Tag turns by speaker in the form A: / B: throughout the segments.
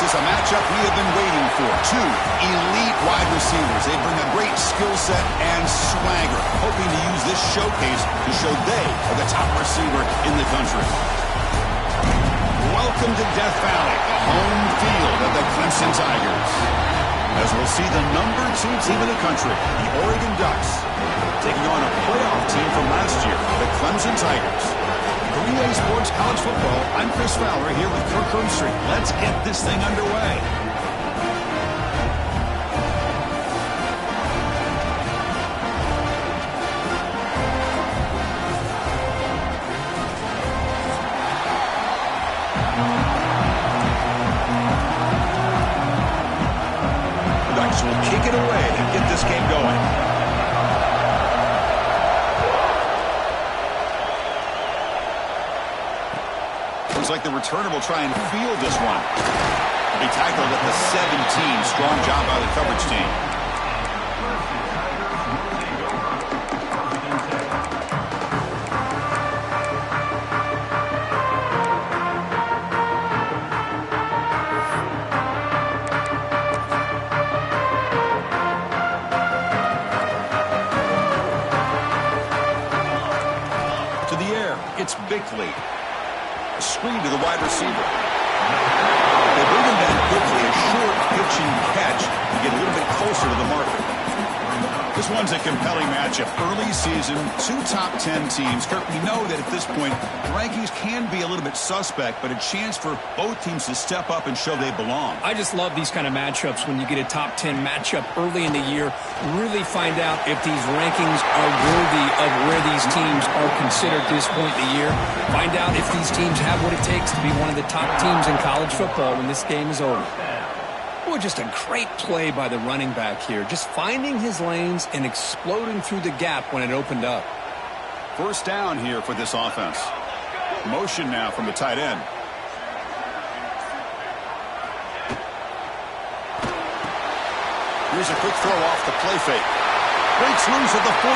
A: This is a matchup we have been waiting for. Two elite wide receivers. They bring a great skill set and swagger, hoping to use this showcase to show they are the top receiver in the country. Welcome to Death Valley, the home field of the Clemson Tigers. As we'll see the number 2 team in the country, the Oregon Ducks, taking on a playoff team from last year, the Clemson Tigers. Green Bay Sports College Football, I'm Chris Fowler here with Kirk Herbstreit. Let's get this thing underway. The Ducks will kick it away and get this game going. Looks like the returner will try and field this one. He tackled at the 17. Strong job by the coverage team. To the air, it's Bickley. Screen to the wide receiver. They bring him down quickly, a short pitching catch to get a little bit closer to the marker. This one's a compelling matchup. Early season, 2 top 10 teams. Kirk, we know that at this point, the rankings can be a little bit suspect, but a chance for both teams to step up and show they belong.
B: I just love these kind of matchups when you get a top 10 matchup early in the year. Really find out if these rankings are worthy of where these teams are considered at this point in the year. Find out if these teams have what it takes to be one of the top teams in college football when this game is over. Boy, just a great play by the running back here. Just finding his lanes and exploding through the gap when it opened up.
A: First down here for this offense. Motion now from the tight end. Here's a quick throw off the play fake. Breaks loose at the 45.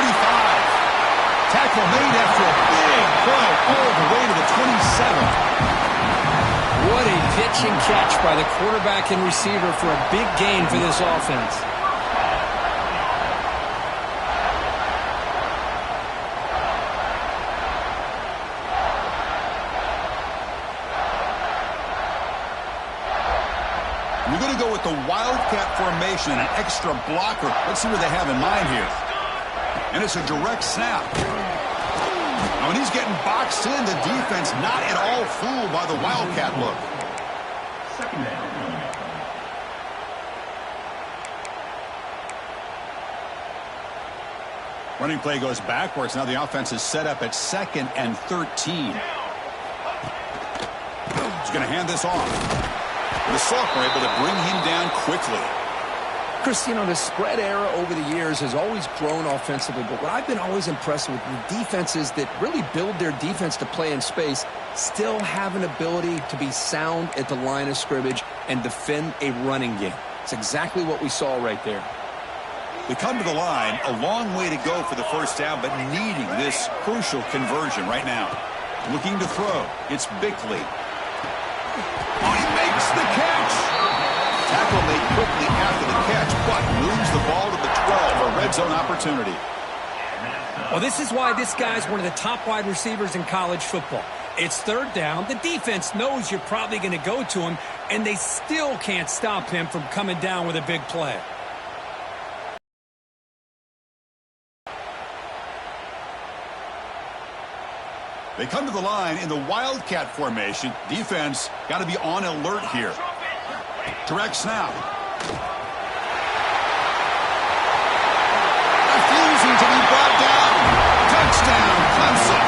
A: Tackle made after a big play all the way to the 27.
B: What a pitch and catch by the quarterback and receiver for a big gain for this offense.
A: We're going to go with the Wildcat formation and an extra blocker. Let's see what they have in mind here. And it's a direct snap. Now, when he's getting boxed in, the defense not at all fooled by the Wildcat look. Running play goes backwards. Now the offense is set up at 2nd and 13. He's going to hand this off. The sophomore able to bring him down quickly.
B: Chris, you know, the spread era over the years has always grown offensively, but what I've been always impressed with the defenses that really build their defense to play in space still have an ability to be sound at the line of scrimmage and defend a running game. It's exactly what we saw right there.
A: We come to the line, a long way to go for the first down, but needing this crucial conversion right now. Looking to throw. It's Bickley. Oh, he makes the catch. Tackle made quickly after the catch, but moves the ball to the 12, a red zone opportunity.
B: Well, this is why this guy's one of the top wide receivers in college football. It's 3rd down. The defense knows you're probably going to go to him, and they still can't stop him from coming down with a big play.
A: They come to the line in the Wildcat formation. Defense got to be on alert here. Direct snap. Refusing to be brought down. Touchdown, Clemson.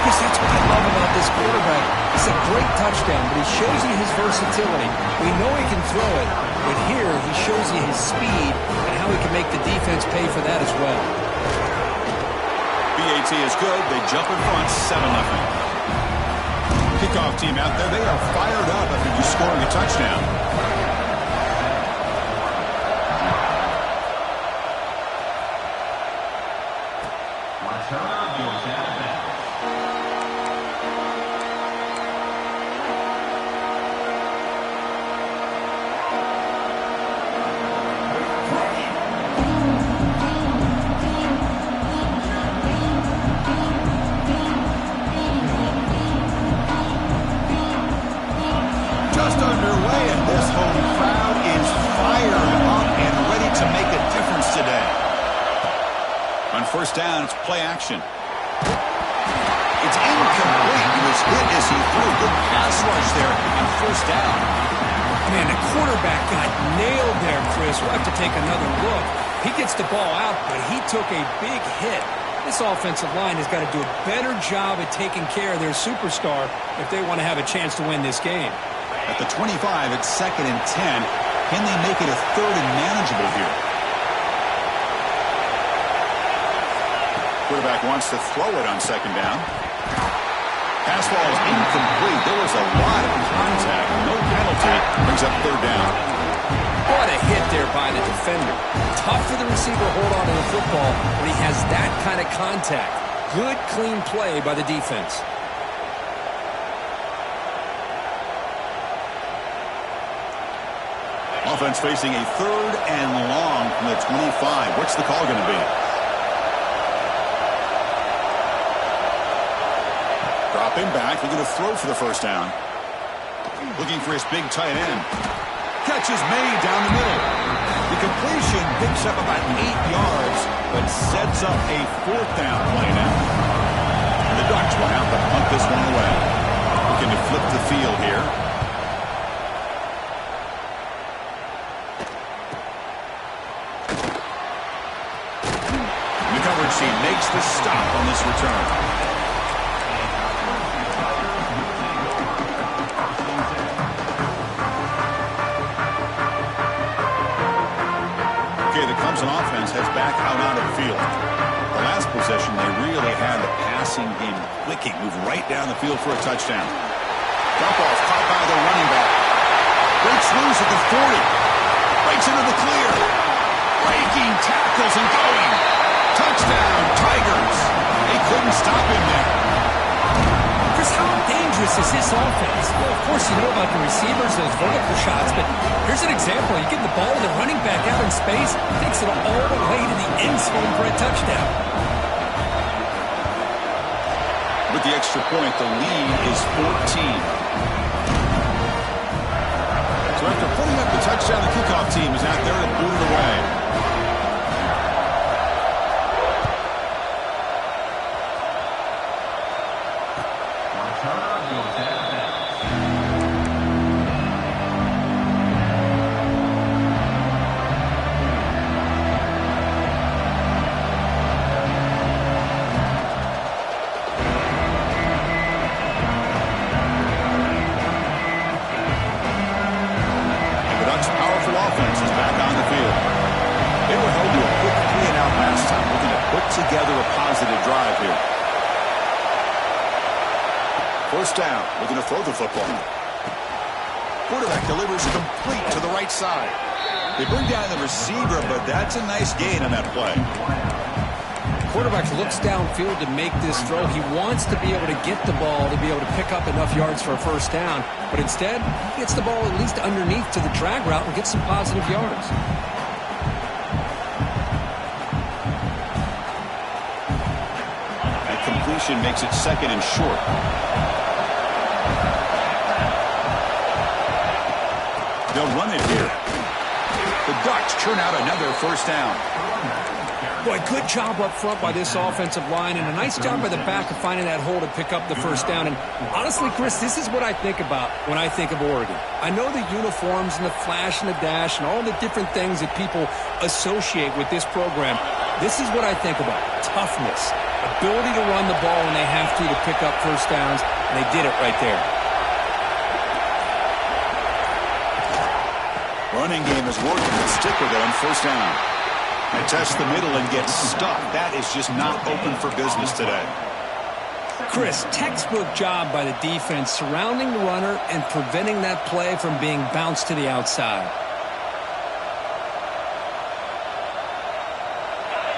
B: Chris, that's what I love about this quarterback. It's a great touchdown, but he shows you his versatility. We know he can throw it, but here he shows you his speed and how he can make the defense pay for that as well.
A: BAT is good. They jump in front, 7-0. Kickoff team out there. They are fired up after just scoring a touchdown. first down. It's play action. It's incomplete. He was hit as he threw. Good pass rush there on first down.
B: Man, the quarterback got nailed there, Chris. We'll have to take another look. He gets the ball out, but he took a big hit. This offensive line has got to do a better job at taking care of their superstar if they want to have a chance to win this game.
A: At the 25, it's 2nd and 10. Can they make it a 3rd and manageable here? Quarterback wants to throw it on 2nd down. Pass ball is incomplete. There was a lot of contact. No penalty. Brings up 3rd down.
B: What a hit there by the defender. Tough for the receiver to hold on to the football when he has that kind of contact. Good, clean play by the defense.
A: Offense facing a 3rd and long from the 25. What's the call going to be? Dropping back. They're going to throw for the first down. Looking for his big tight end. Catch is made down the middle. The completion picks up about 8 yards, but sets up a 4th down play now. And the Ducks will have to punt this one away. Looking to flip the field here. The coverage team makes the stop on this return. An offense heads back out onto the field. The last possession, they really had the passing game clicking. Moved right down the field for a touchdown. Dump off caught by the running back. Breaks loose at the 40. Breaks into the clear. Breaking tackles and going. Touchdown, Tigers. They couldn't stop him there.
B: Chris, how dangerous is this offense? Well, of course, you know about the receivers, those vertical shots, but here's an example. You get the ball to the running back out in space, takes it all the way to the end zone for a touchdown.
A: With the extra point, the lead is 14. So after putting up the touchdown, the kickoff team is out there to boot it away. Together a positive drive here. First down. Looking to throw the football. Quarterback delivers complete to the right side. They bring down the receiver, but that's a nice gain on that play.
B: Quarterback looks downfield to make this throw. He wants to be able to get the ball to be able to pick up enough yards for a first down, but instead he gets the ball at least underneath to the drag route and gets some positive yards.
A: Makes it 2nd and short. They'll run it here. The Ducks churn out another first down.
B: Boy, good job up front by this offensive line, and a nice job by the back of finding that hole to pick up the first down. And honestly, Chris, this is what I think about when I think of Oregon. I know the uniforms and the flash and the dash and all the different things that people associate with this program. This is what I think about. Toughness. Ability to run the ball when they have to pick up first downs, and they did it right there.
A: Running game is working. Let's stick with it on first down. They test the middle and get stuck. That is just not open for business today.
B: Chris, textbook job by the defense surrounding the runner and preventing that play from being bounced to the outside.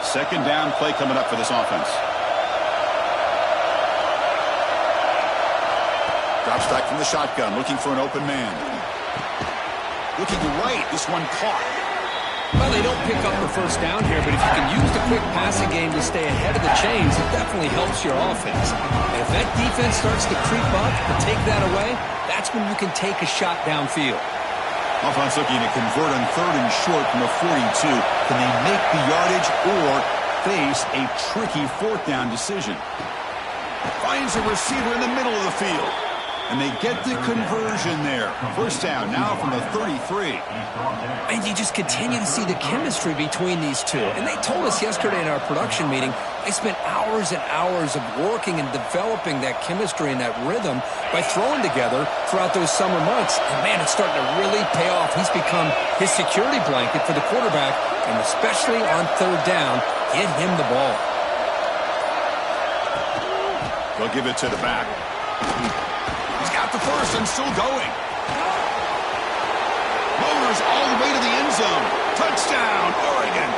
A: Second down play coming up for this offense. Drops back from the shotgun, looking for an open man. Looking right, this one caught.
B: Well, they don't pick up the first down here, but if you can use the quick passing game to stay ahead of the chains, it definitely helps your offense. And if that defense starts to creep up and take that away, that's when you can take a shot downfield.
A: Offense looking to convert on 3rd and short from the 42. Can they make the yardage, or face a tricky fourth down decision. Finds a receiver in the middle of the field. And they get the conversion there. First down now from the 33.
B: And you just continue to see the chemistry between these two. And they told us yesterday in our production meeting, they spent hours and hours of working and developing that chemistry and that rhythm by throwing together throughout those summer months. And, man, it's starting to really pay off. He's become his security blanket for the quarterback, and especially on third down, get him the ball.
A: They'll give it to the back. He's got the first and still going. Motors all the way to the end zone. Touchdown, Oregon.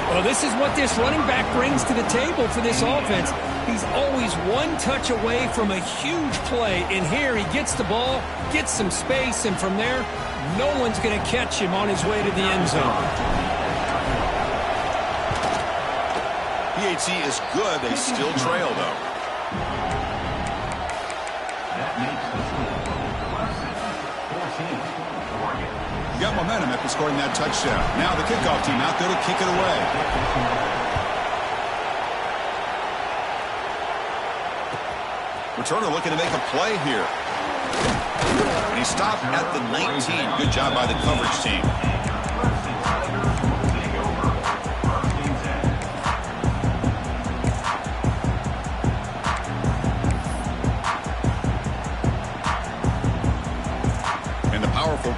B: Well, this is what this running back brings to the table for this offense. He's always one touch away from a huge play. And here he gets the ball, gets some space, and from there, no one's going to catch him on his way to the end zone.
A: PHC is good. They still trail, though. You got momentum after scoring that touchdown. Now the kickoff team out there to kick it away. Returner looking to make a play here. And he stopped at the 19. Good job by the coverage team.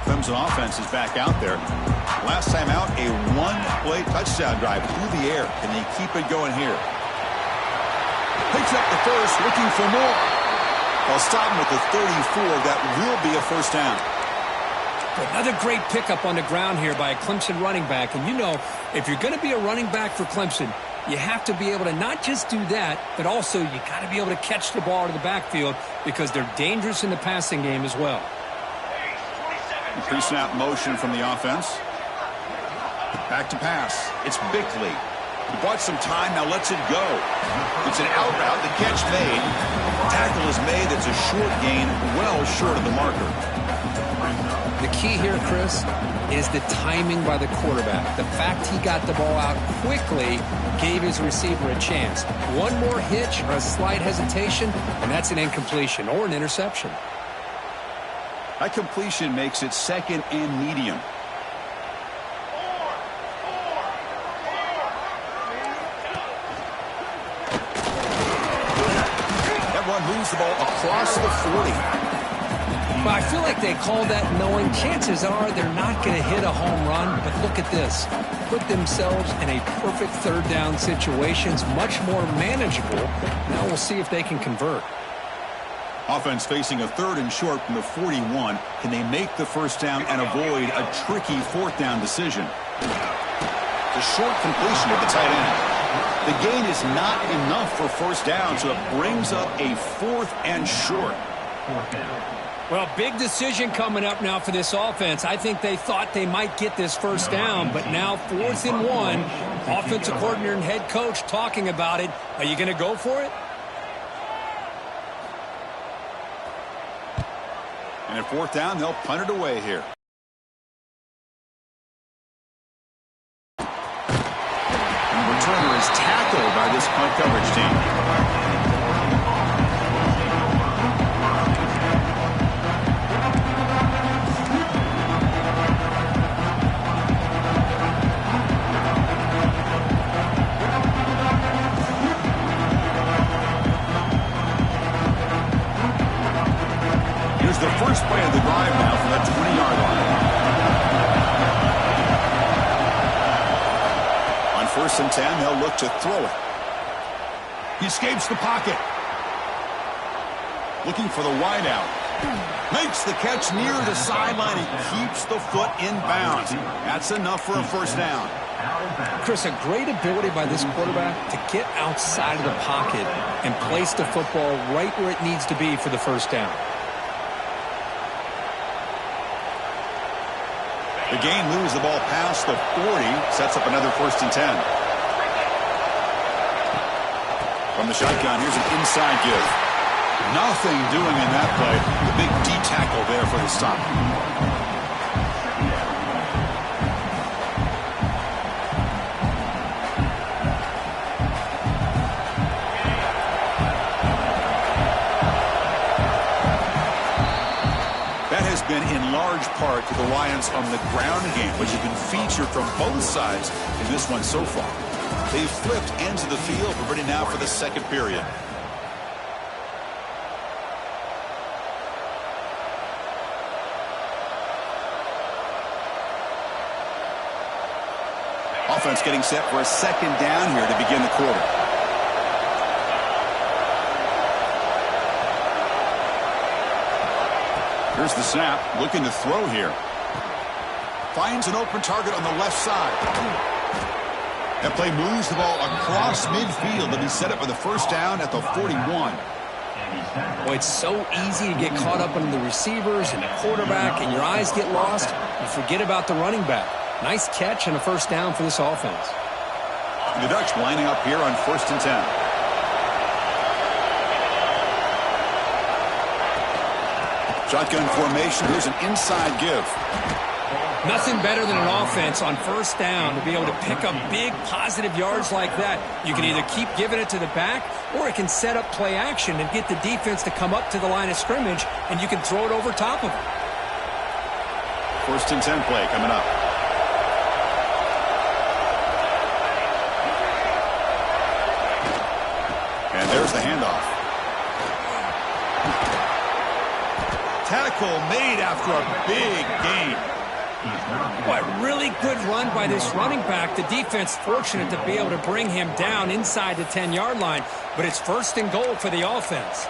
A: Clemson offense is back out there. Last time out, a one-play touchdown drive through the air. Can they keep it going here? Picks up the first, looking for more. While stopping with the 34, that will be a first down.
B: Another great pickup on the ground here by a Clemson running back. And you know, if you're going to be a running back for Clemson, you have to be able to not just do that, but also you got to be able to catch the ball to the backfield because they're dangerous in the passing game as well.
A: Pre-snap motion from the offense. Back to pass. It's Bickley. He bought some time, now lets it go. It's an out route. The catch made. Tackle is made. It's a short gain, well short of the marker.
B: The key here, Chris, is the timing by the quarterback. The fact he got the ball out quickly gave his receiver a chance. One more hitch or a slight hesitation, and that's an incompletion or an interception.
A: That completion makes it second and medium. That run moves the ball across the 40.
B: Well, I feel like they called that knowing chances are they're not going to hit a home run, but look at this. Put themselves in a perfect third down situation. It's much more manageable. Now we'll see if they can convert.
A: Offense facing a third and short from the 41. Can they make the first down and avoid a tricky fourth down decision? The short completion with the tight end. The gain is not enough for first down, so it brings up a fourth and short.
B: Well, big decision coming up now for this offense. I think they thought they might get this first down, but now 4th and 1. Offensive coordinator and head coach talking about it. Are you going to go for it?
A: And at 4th down, they'll punt it away here. And the returner is tackled by this punt coverage team. Here's the first play of the drive now from that 20-yard line. On 1st and 10, they'll look to throw it. He escapes the pocket. Looking for the wideout. Makes the catch near the sideline and keeps the foot in bounds. That's enough for a first down.
B: Chris, a great ability by this quarterback to get outside of the pocket and place the football right where it needs to be for the first down.
A: The gain moves the ball past the 40, sets up another 1st and 10. From the shotgun, here's an inside give. Nothing doing in that play. The big D tackle there for the stop. been in large part to the Lions on the ground game, which has been featured from both sides in this one so far. They've flipped ends of the field. We're ready now for the second period. Offense getting set for a second down here to begin the quarter. Here's the snap, looking to throw here. Finds an open target on the left side. That play moves the ball across midfield to be set up for the first down at the 41.
B: Well, it's so easy to get caught up on the receivers and the quarterback, and your eyes get lost. You forget about the running back. Nice catch and a first down for this offense.
A: The Ducks lining up here on 1st and 10. Shotgun formation. Here's an inside give.
B: Nothing better than an offense on first down to be able to pick up big positive yards like that. You can either keep giving it to the back, or it can set up play action and get the defense to come up to the line of scrimmage, and you can throw it over top of it.
A: 1st and 10 play coming up. And there's the handoff. Tackle made after a big gain.
B: What really good run by this running back. The defense fortunate to be able to bring him down inside the 10-yard line, but it's 1st and goal for the offense.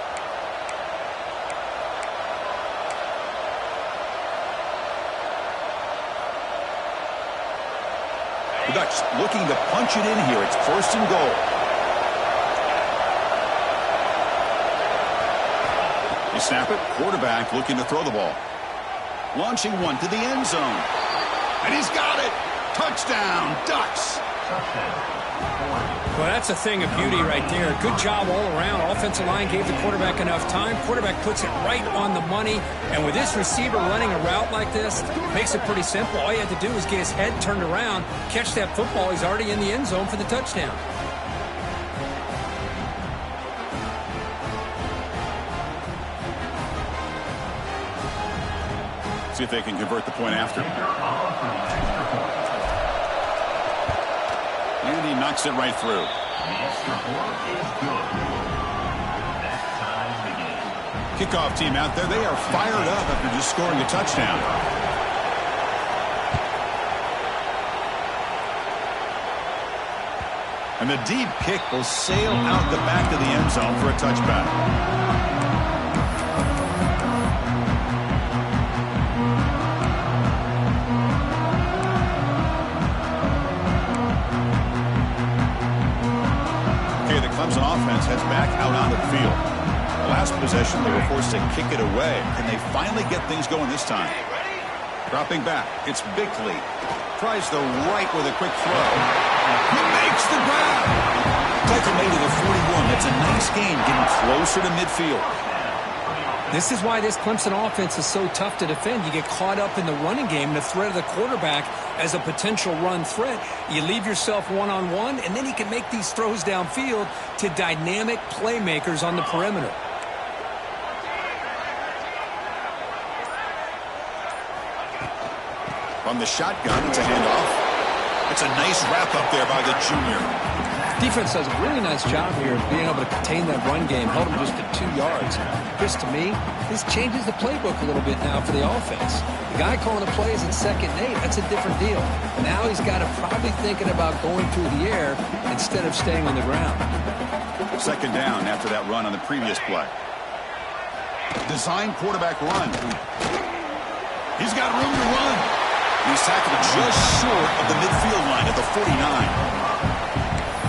A: The Ducks looking to punch it in here. It's 1st and goal. They snap it. Quarterback looking to throw the ball. Launching one to the end zone. And he's got it. Touchdown, Ducks.
B: Well, that's a thing of beauty right there. Good job all around. Offensive line gave the quarterback enough time. Quarterback puts it right on the money. And with this receiver running a route like this, makes it pretty simple. All you have to do is get his head turned around, catch that football. He's already in the end zone for the touchdown.
A: See if they can convert the point after. And he knocks it right through. Kickoff team out there. They are fired up after just scoring a touchdown. And the deep kick will sail out the back of the end zone for a touchback. Clemson offense heads back out onto the field. The last possession, they were forced to kick it away. Can they finally get things going this time? Dropping back, it's Bickley. Tries the right with a quick throw. He makes the grab. Tackle made to the 41. That's a nice gain, getting closer to midfield.
B: This is why this Clemson offense is so tough to defend. You get caught up in the running game, the threat of the quarterback as a potential run threat. You leave yourself one-on-one, and then you can make these throws downfield to dynamic playmakers on the perimeter.
A: From the shotgun, it's a handoff. It's a nice wrap up there by the junior.
B: Defense does a really nice job here of being able to contain that run game, held them just at 2 yards. Chris, to me, this changes the playbook a little bit now for the offense. The guy calling the plays at 2nd and 8, that's a different deal. Now he's got to probably thinking about going through the air instead of staying on the ground.
A: 2nd down after that run on the previous play. Design quarterback run. He's got room to run. He's tackled just short of the midfield line at the 49.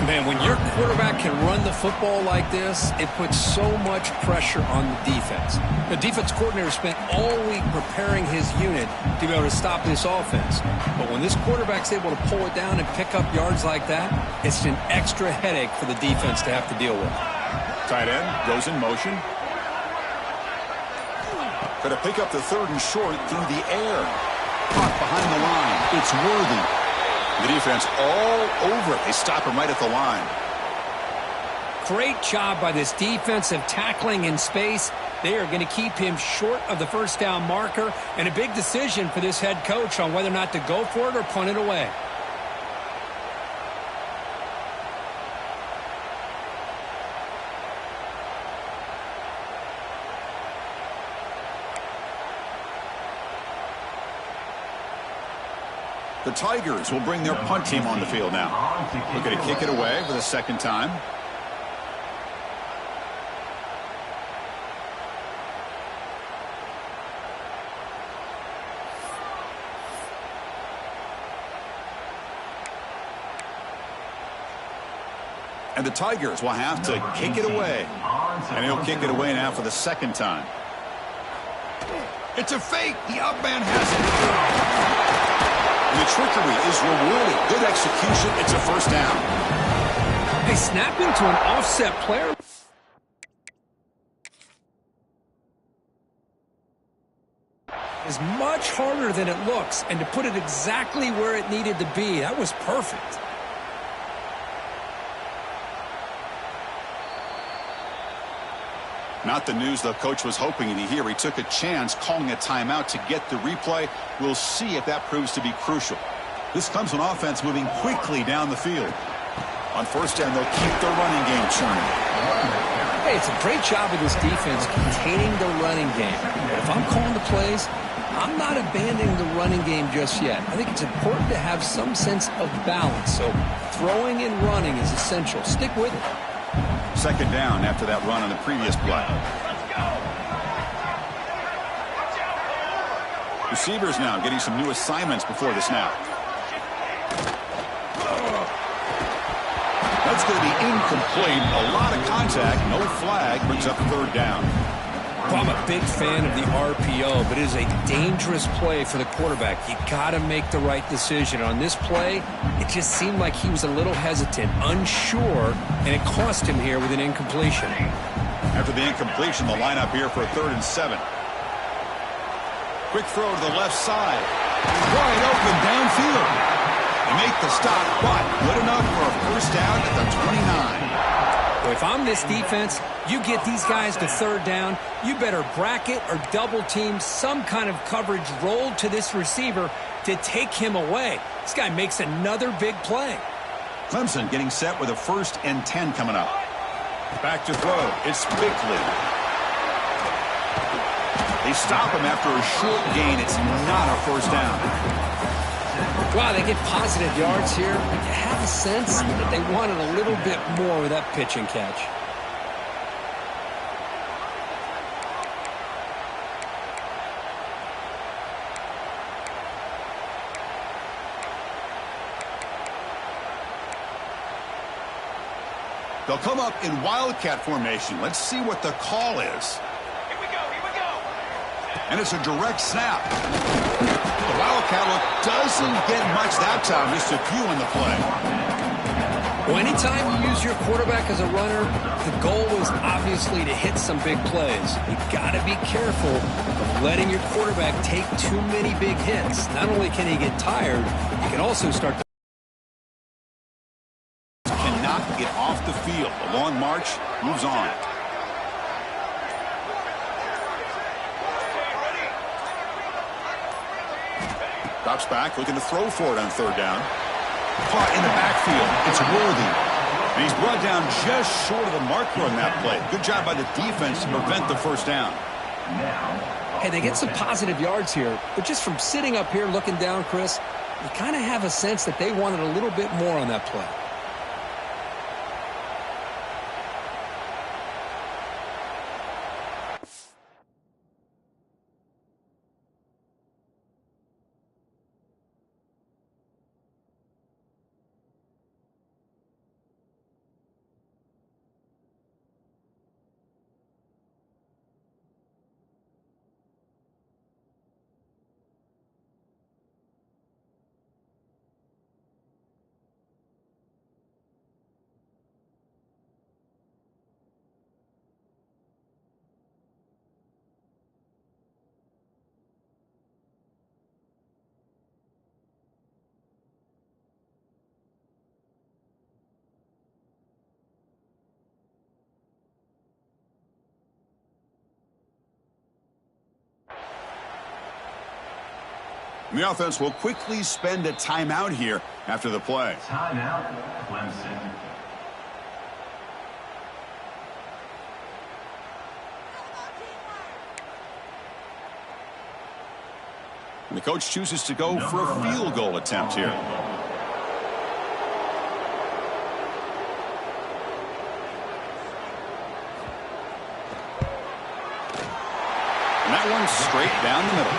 B: Man, when your quarterback can run the football like this, it puts so much pressure on the defense. The defense coordinator spent all week preparing his unit to be able to stop this offense. But when this quarterback's able to pull it down and pick up yards like that, it's an extra headache for the defense to have to deal with.
A: Tight end goes in motion. Going to pick up the 3rd and short through the air. Caught behind the line. It's Worthy. The defense all over it. They stop him right at the line.
B: Great job by this defensive tackling in space. They are going to keep him short of the first down marker, and a big decision for this head coach on whether or not to go for it or punt it away.
A: The Tigers will bring their punt team on the field now. Looking to kick it away for the second time. And the Tigers will have to kick it away. And he'll kick it away now for the second time. It's a fake. The up man has it. And the trickery is rewarded. Good execution. It's a first down.
B: They snap into an offset player. Is much harder than it looks, and to put it exactly where it needed to be, that was perfect.
A: Not the news the coach was hoping to hear. He took a chance calling a timeout to get the replay. We'll see if that proves to be crucial. This comes from offense moving quickly down the field. On first down, they'll keep their running game churning.
B: Hey, it's a great job of this defense containing the running game. But if I'm calling the plays, I'm not abandoning the running game just yet. I think it's important to have some sense of balance. So throwing and running is essential. Stick with it.
A: Second down after that run on the previous play. Receivers now getting some new assignments before the snap. That's going to be incomplete. A lot of contact. No flag. Brings up third down.
B: Well, I'm a big fan of the RPO, but it is a dangerous play for the quarterback. You got to make the right decision. On this play, it just seemed like he was a little hesitant, unsure, and it cost him here with an incompletion.
A: After the incompletion, the lineup here for a 3rd and 7. Quick throw to the left side. Wide open downfield. They make the stop, but good enough for a first down at the 29.
B: If I'm this defense, you get these guys to third down, you better bracket or double team some kind of coverage rolled to this receiver to take him away. This guy makes another big play.
A: Clemson getting set with a 1st and 10 coming up. Back to throw. It's Bickley. They stop him after a short gain. It's not a first down.
B: Wow, they get positive yards here. You have a sense that they wanted a little bit more with that pitch and catch.
A: They'll come up in Wildcat formation. Let's see what the call is.
C: Here we go.
A: And it's a direct snap. The Wildcat look doesn't get much that time, just a few in the play.
B: Well, anytime you use your quarterback as a runner, the goal is obviously to hit some big plays. You got to be careful of letting your quarterback take too many big hits. Not only can he get tired, he can also start to
A: cannot get off the field. The long march moves on. Drops back, looking to throw for it on third down. Caught in the backfield. It's Worthy. And he's brought down just short of the marker on that play. Good job by the defense to prevent the first down.
B: Hey, they get some positive yards here, but just from sitting up here looking down, Chris, you kind of have a sense that they wanted a little bit more on that play.
A: And the offense will quickly spend a timeout here after the play.
C: Timeout, Clemson.
A: And the coach chooses to go for a field goal attempt here. And that one's straight down the middle.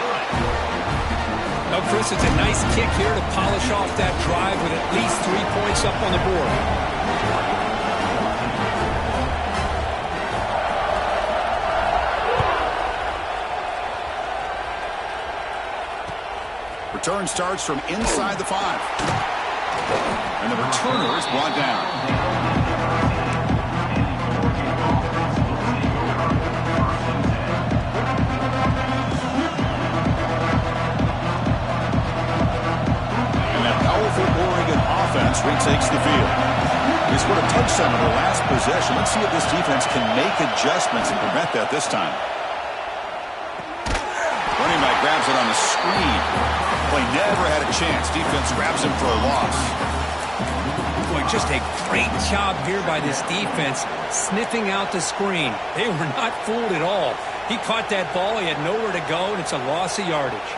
B: Now, Chris, it's a nice kick here to polish off that drive with at least 3 points up on the board.
A: Return starts from inside the 5. And the returner is brought down. Oregon offense retakes the field. They scored a touchdown in the last possession. Let's see if this defense can make adjustments and prevent that this time. Running back grabs it on the screen. Play never had a chance. Defense grabs him for a loss.
B: Boy, just a great job here by this defense sniffing out the screen. They were not fooled at all. He caught that ball. He had nowhere to go, and it's a loss of yardage.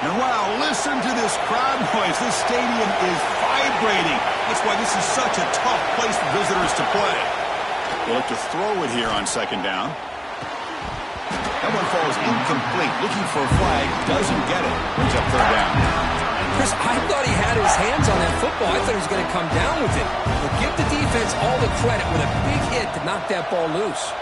A: And wow, listen to this crowd noise. This stadium is vibrating. That's why this is such a tough place for visitors to play. They look to throw it here on second down. That one falls incomplete. Looking for a flag. Doesn't get it. Brings up third down.
B: Chris, I thought he had his hands on that football. I thought he was going to come down with it. But give the defense all the credit with a big hit to knock that ball loose.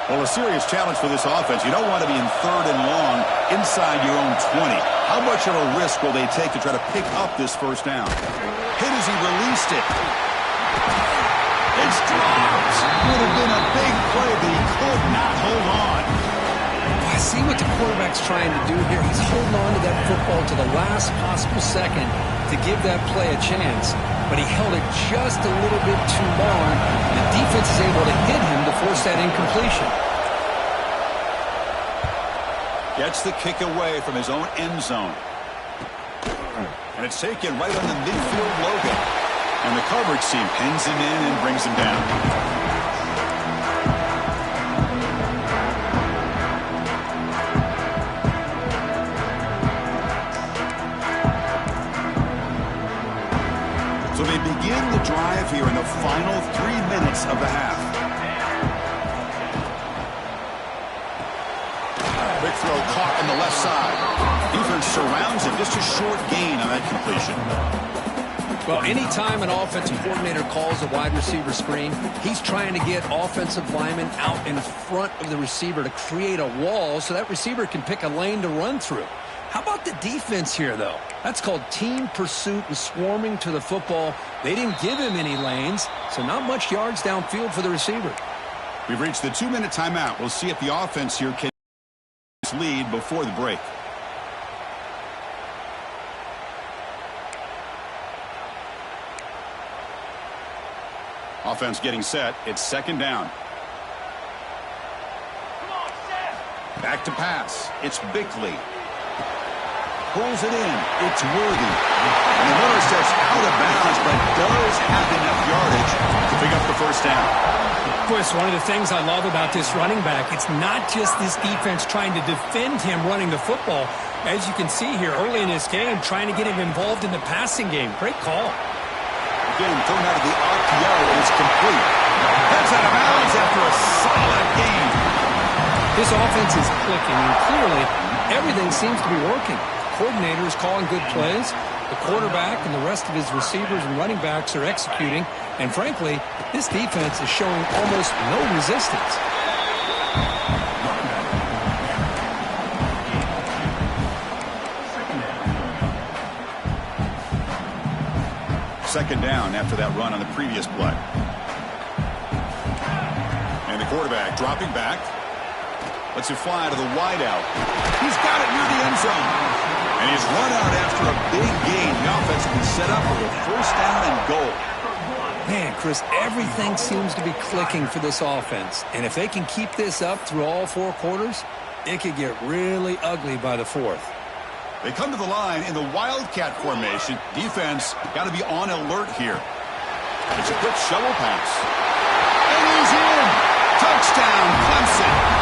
A: Well, a serious challenge for this offense. You don't want to be in third and long inside your own 20. How much of a risk will they take to try to pick up this first down? Hit as he released it. It's dropped. Would have been a big play, but he could not hold on.
B: I see what the quarterback's trying to do here. He's holding on to that football to the last possible second to give that play a chance. But he held it just a little bit too long. The defense is able to hit him to force that incompletion.
A: Gets the kick away from his own end zone. And it's taken right on the midfield logo. And the coverage team pins him in and brings him down. So they begin the drive here in the final 3 minutes of the half. Big throw caught on the left side. Defense surrounds him. Just a short gain on that completion.
B: Well, anytime an offensive coordinator calls a wide receiver screen, he's trying to get offensive linemen out in front of the receiver to create a wall so that receiver can pick a lane to run through. How about the defense here, though? That's called team pursuit and swarming to the football. They didn't give him any lanes, so not much yards downfield for the receiver.
A: We've reached the 2-minute timeout. We'll see if the offense here can lead before the break. Offense getting set. It's second down. Back to pass. It's Bickley. Pulls it in. It's Worthy. And the runner steps out of bounds, but does have enough yardage to pick up the first down.
B: Chris, one of the things I love about this running back, it's not just this defense trying to defend him running the football. As you can see here early in this game, trying to get him involved in the passing game. Great call.
A: Again, thrown out of the RPO, and it's complete. Heads out of bounds after a solid game.
B: This offense is clicking, and clearly everything seems to be working. The coordinator is calling good plays. The quarterback and the rest of his receivers and running backs are executing. And frankly, this defense is showing almost no resistance.
A: Second down after that run on the previous play. And the quarterback dropping back. Lets it fly to the wideout. He's got it near the end zone. And he's run out after a big gain. The offense will be set up with a first down and goal.
B: Man, Chris, everything seems to be clicking for this offense. And if they can keep this up through all 4 quarters, it could get really ugly by the 4th.
A: They come to the line in the Wildcat formation. Defense got to be on alert here. It's a quick shovel pass. And he's in. Touchdown, Clemson.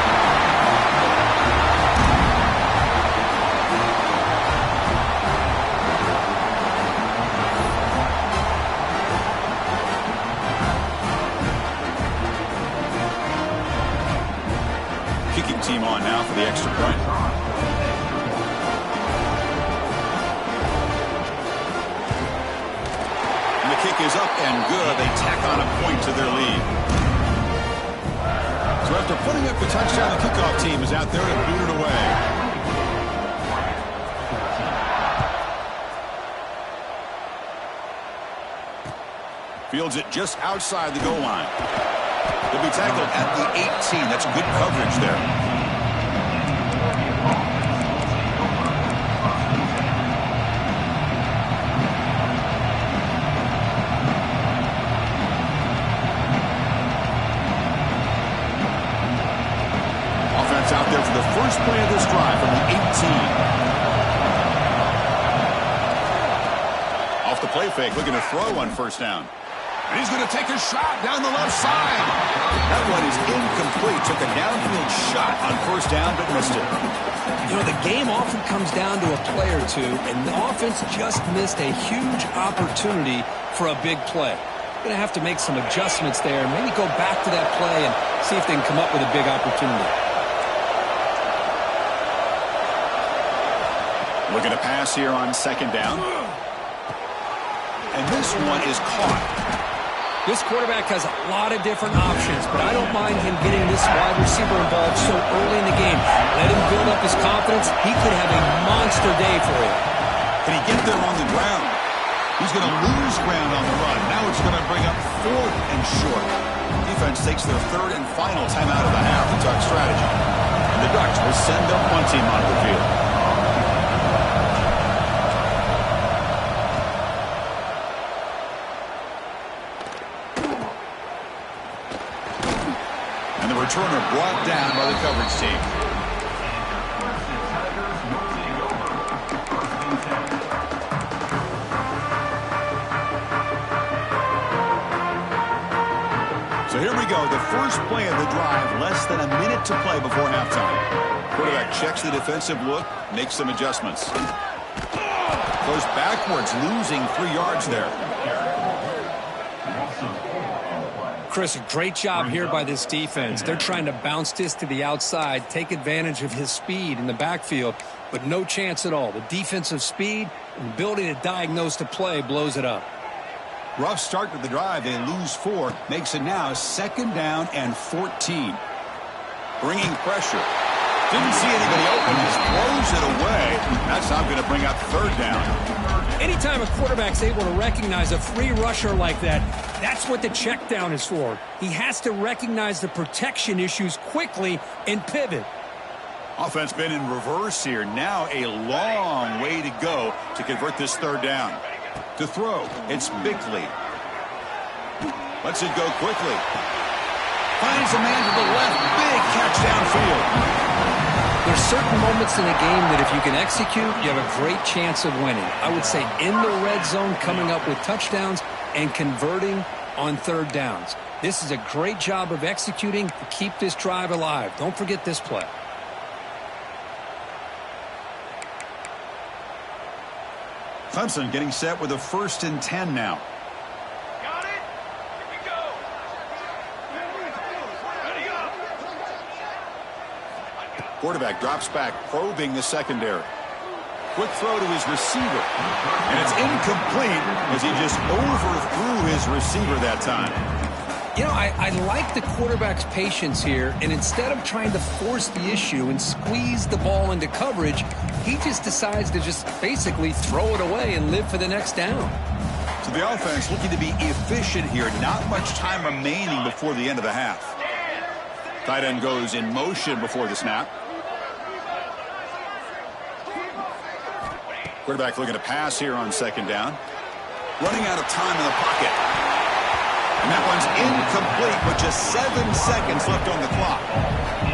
A: Kicking team on now for the extra point. And the kick is up and good. They tack on a point to their lead. So after putting up the touchdown, the kickoff team is out there to boot it away. Fields it just outside the goal line. He'll be tackled at the 18. That's good coverage there. Offense out there for the first play of this drive from the 18. Off the play fake, looking to throw on first down. And he's going to take a shot down the left side. That one is incomplete. Took a downfield shot on first down, but missed it.
B: You know, the game often comes down to a play or two, and the offense just missed a huge opportunity for a big play. Going to have to make some adjustments there, and maybe go back to that play and see if they can come up with a big opportunity.
A: Looking to pass here on second down. And this one is caught.
B: This quarterback has a lot of different options, but I don't mind him getting this wide receiver involved so early in the game. Let him build up his confidence. He could have a monster day for him.
A: Can he get there on the ground? He's going to lose ground on the run. Now it's going to bring up 4th and short. Defense takes their 3rd and final timeout of the half to talk strategy. And the Ducks will send their punt team onto the field. Returner brought down by the coverage team. So here we go. The first play of the drive. Less than a minute to play before halftime. Quarterback checks the defensive look, makes some adjustments. Goes backwards, losing 3 yards there.
B: Chris, a great job here by this defense. They're trying to bounce this to the outside, take advantage of his speed in the backfield, but no chance at all. The defensive speed and ability to diagnose the play blows it up.
A: Rough start to the drive. They lose 4. Makes it now 2nd down and 14. Bringing pressure. Didn't see anybody open. Just throws it away. That's not going to bring up 3rd down.
B: Anytime a quarterback's able to recognize a free rusher like that, that's what the check down is for. He has to recognize the protection issues quickly and pivot.
A: Offense been in reverse here. Now a long way to go to convert this 3rd down. To throw, it's Bickley. Lets it go quickly. Finds a man to the left. Big catch downfield.
B: There's certain moments in a game that if you can execute, you have a great chance of winning. I would say in the red zone, coming up with touchdowns and converting on 3rd downs. This is a great job of executing to keep this drive alive. Don't forget this play.
A: Clemson getting set with a 1st and 10 now.
D: Got it. Here we go. Ready up.
A: Quarterback drops back, probing the secondary. Quick throw to his receiver. And it's incomplete as he just overthrew his receiver that time.
B: You know, I like the quarterback's patience here, and instead of trying to force the issue and squeeze the ball into coverage, he just decides to just basically throw it away and live for the next down.
A: So the offense looking to be efficient here. Not much time remaining before the end of the half. Tight end goes in motion before the snap. Quarterback looking to pass here on 2nd down. Running out of time in the pocket. And that one's incomplete with just 7 seconds left on the clock.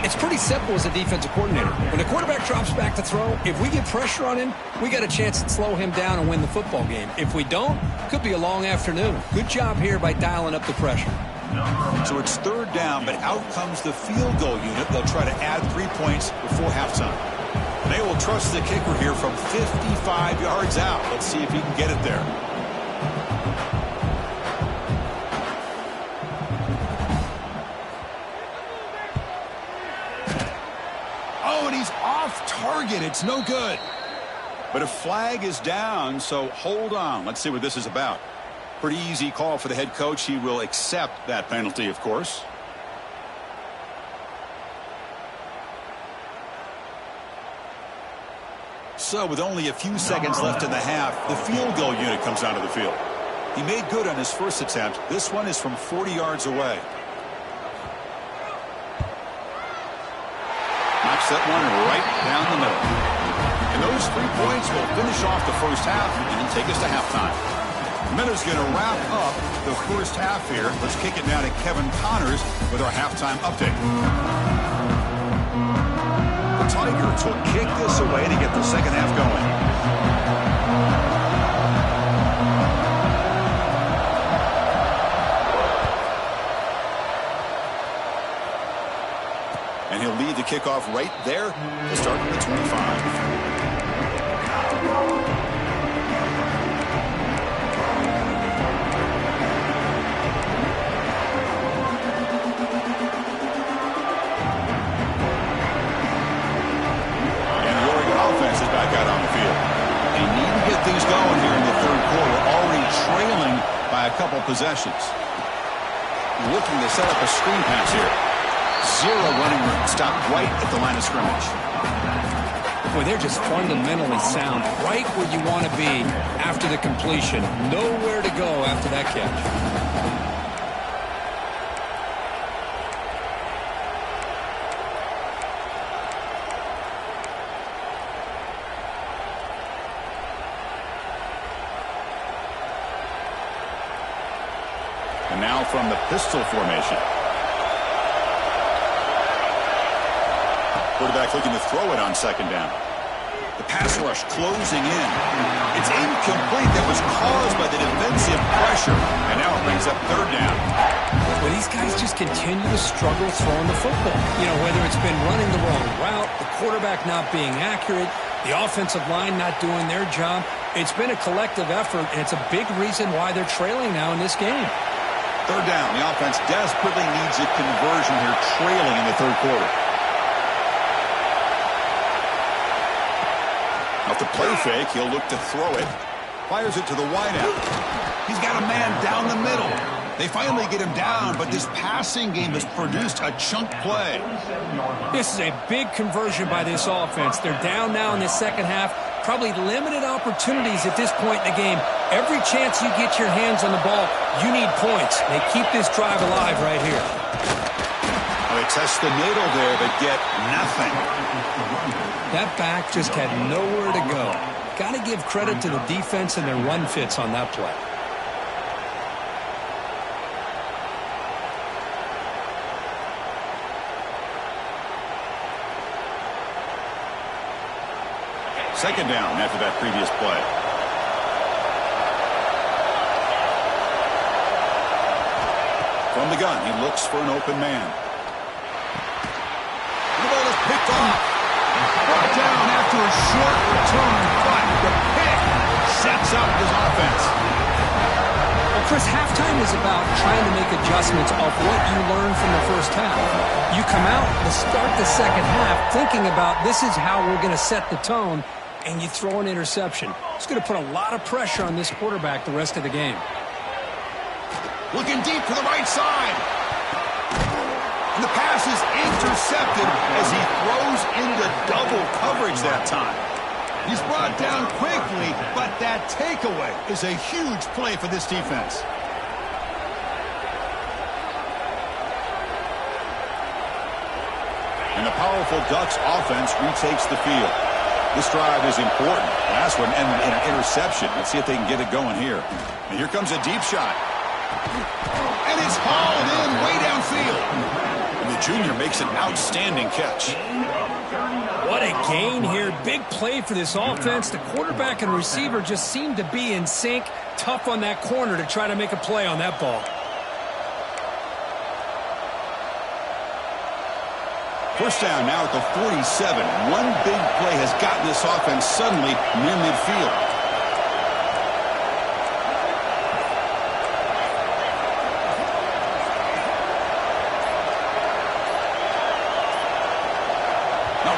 B: It's pretty simple as a defensive coordinator. When the quarterback drops back to throw, if we get pressure on him, we got a chance to slow him down and win the football game. If we don't, could be a long afternoon. Good job here by dialing up the pressure.
A: So it's third down, but out comes the field goal unit. They'll try to add 3 points before halftime. They will trust the kicker here from 55 yards out. Let's see if he can get it there. Oh, and he's off target. It's no good. But a flag is down, so hold on. Let's see what this is about. Pretty easy call for the head coach. He will accept that penalty, of course. So with only a few seconds left in the half, the field goal unit comes onto the field. He made good on his first attempt. This one is from 40 yards away. Knocks that one right down the middle. And those 3 points will finish off the first half and take us to halftime. Miller's going to wrap up the first half here. Let's kick it now to Kevin Connors with our halftime update. The Tigers will kick this away to get the second half going. And he'll lead the kickoff right there to start at the 25. Back out on the field. They need to get things going here in the third quarter, already trailing by a couple possessions. Looking to set up a screen pass here. Zero running room. Stopped right at the line of scrimmage.
B: Boy, they're just fundamentally sound. Right where you want to be after the completion. Nowhere to go after that catch.
A: And now from the pistol formation. Quarterback looking to throw it on second down. The pass rush closing in. It's incomplete. That was caused by the defensive pressure. And now it brings up third down.
B: Well, these guys just continue to struggle throwing the football. You know, whether it's been running the wrong route, the quarterback not being accurate, the offensive line not doing their job. It's been a collective effort, and it's a big reason why they're trailing now in this game.
A: Third down. The offense desperately needs a conversion here, trailing in the third quarter. Off the play fake, he'll look to throw it. Fires it to the wideout. He's got a man down the middle. They finally get him down, but this passing game has produced a chunk play.
B: This is a big conversion by this offense. They're down now in the second half. Probably limited opportunities at this point in the game. Every chance you get your hands on the ball, you need points. They keep this drive alive right here.
A: They test the middle there, but get nothing.
B: That back just had nowhere to go. Got to give credit to the defense and their run fits on that play.
A: Second down after that previous play. From the gun, he looks for an open man. The ball is picked off. Brought down after a short return, but the pick sets up his offense.
B: Well, Chris, halftime is about trying to make adjustments off what you learned from the first half. You come out to start the second half thinking about this is how we're going to set the tone, and you throw an interception. It's going to put a lot of pressure on this quarterback the rest of the game.
A: Looking deep to the right side. And the pass is intercepted as he throws into double coverage that time. He's brought down quickly, but that takeaway is a huge play for this defense. And the powerful Ducks offense retakes the field. This drive is important. Last one ended in an interception. Let's see if they can get it going here. And here comes a deep shot. And it's hauled in way downfield. And the junior makes an outstanding catch.
B: What a gain here. Big play for this offense. The quarterback and receiver just seem to be in sync. Tough on that corner to try to make a play on that ball.
A: First down now at the 47. One big play has gotten this offense suddenly near midfield.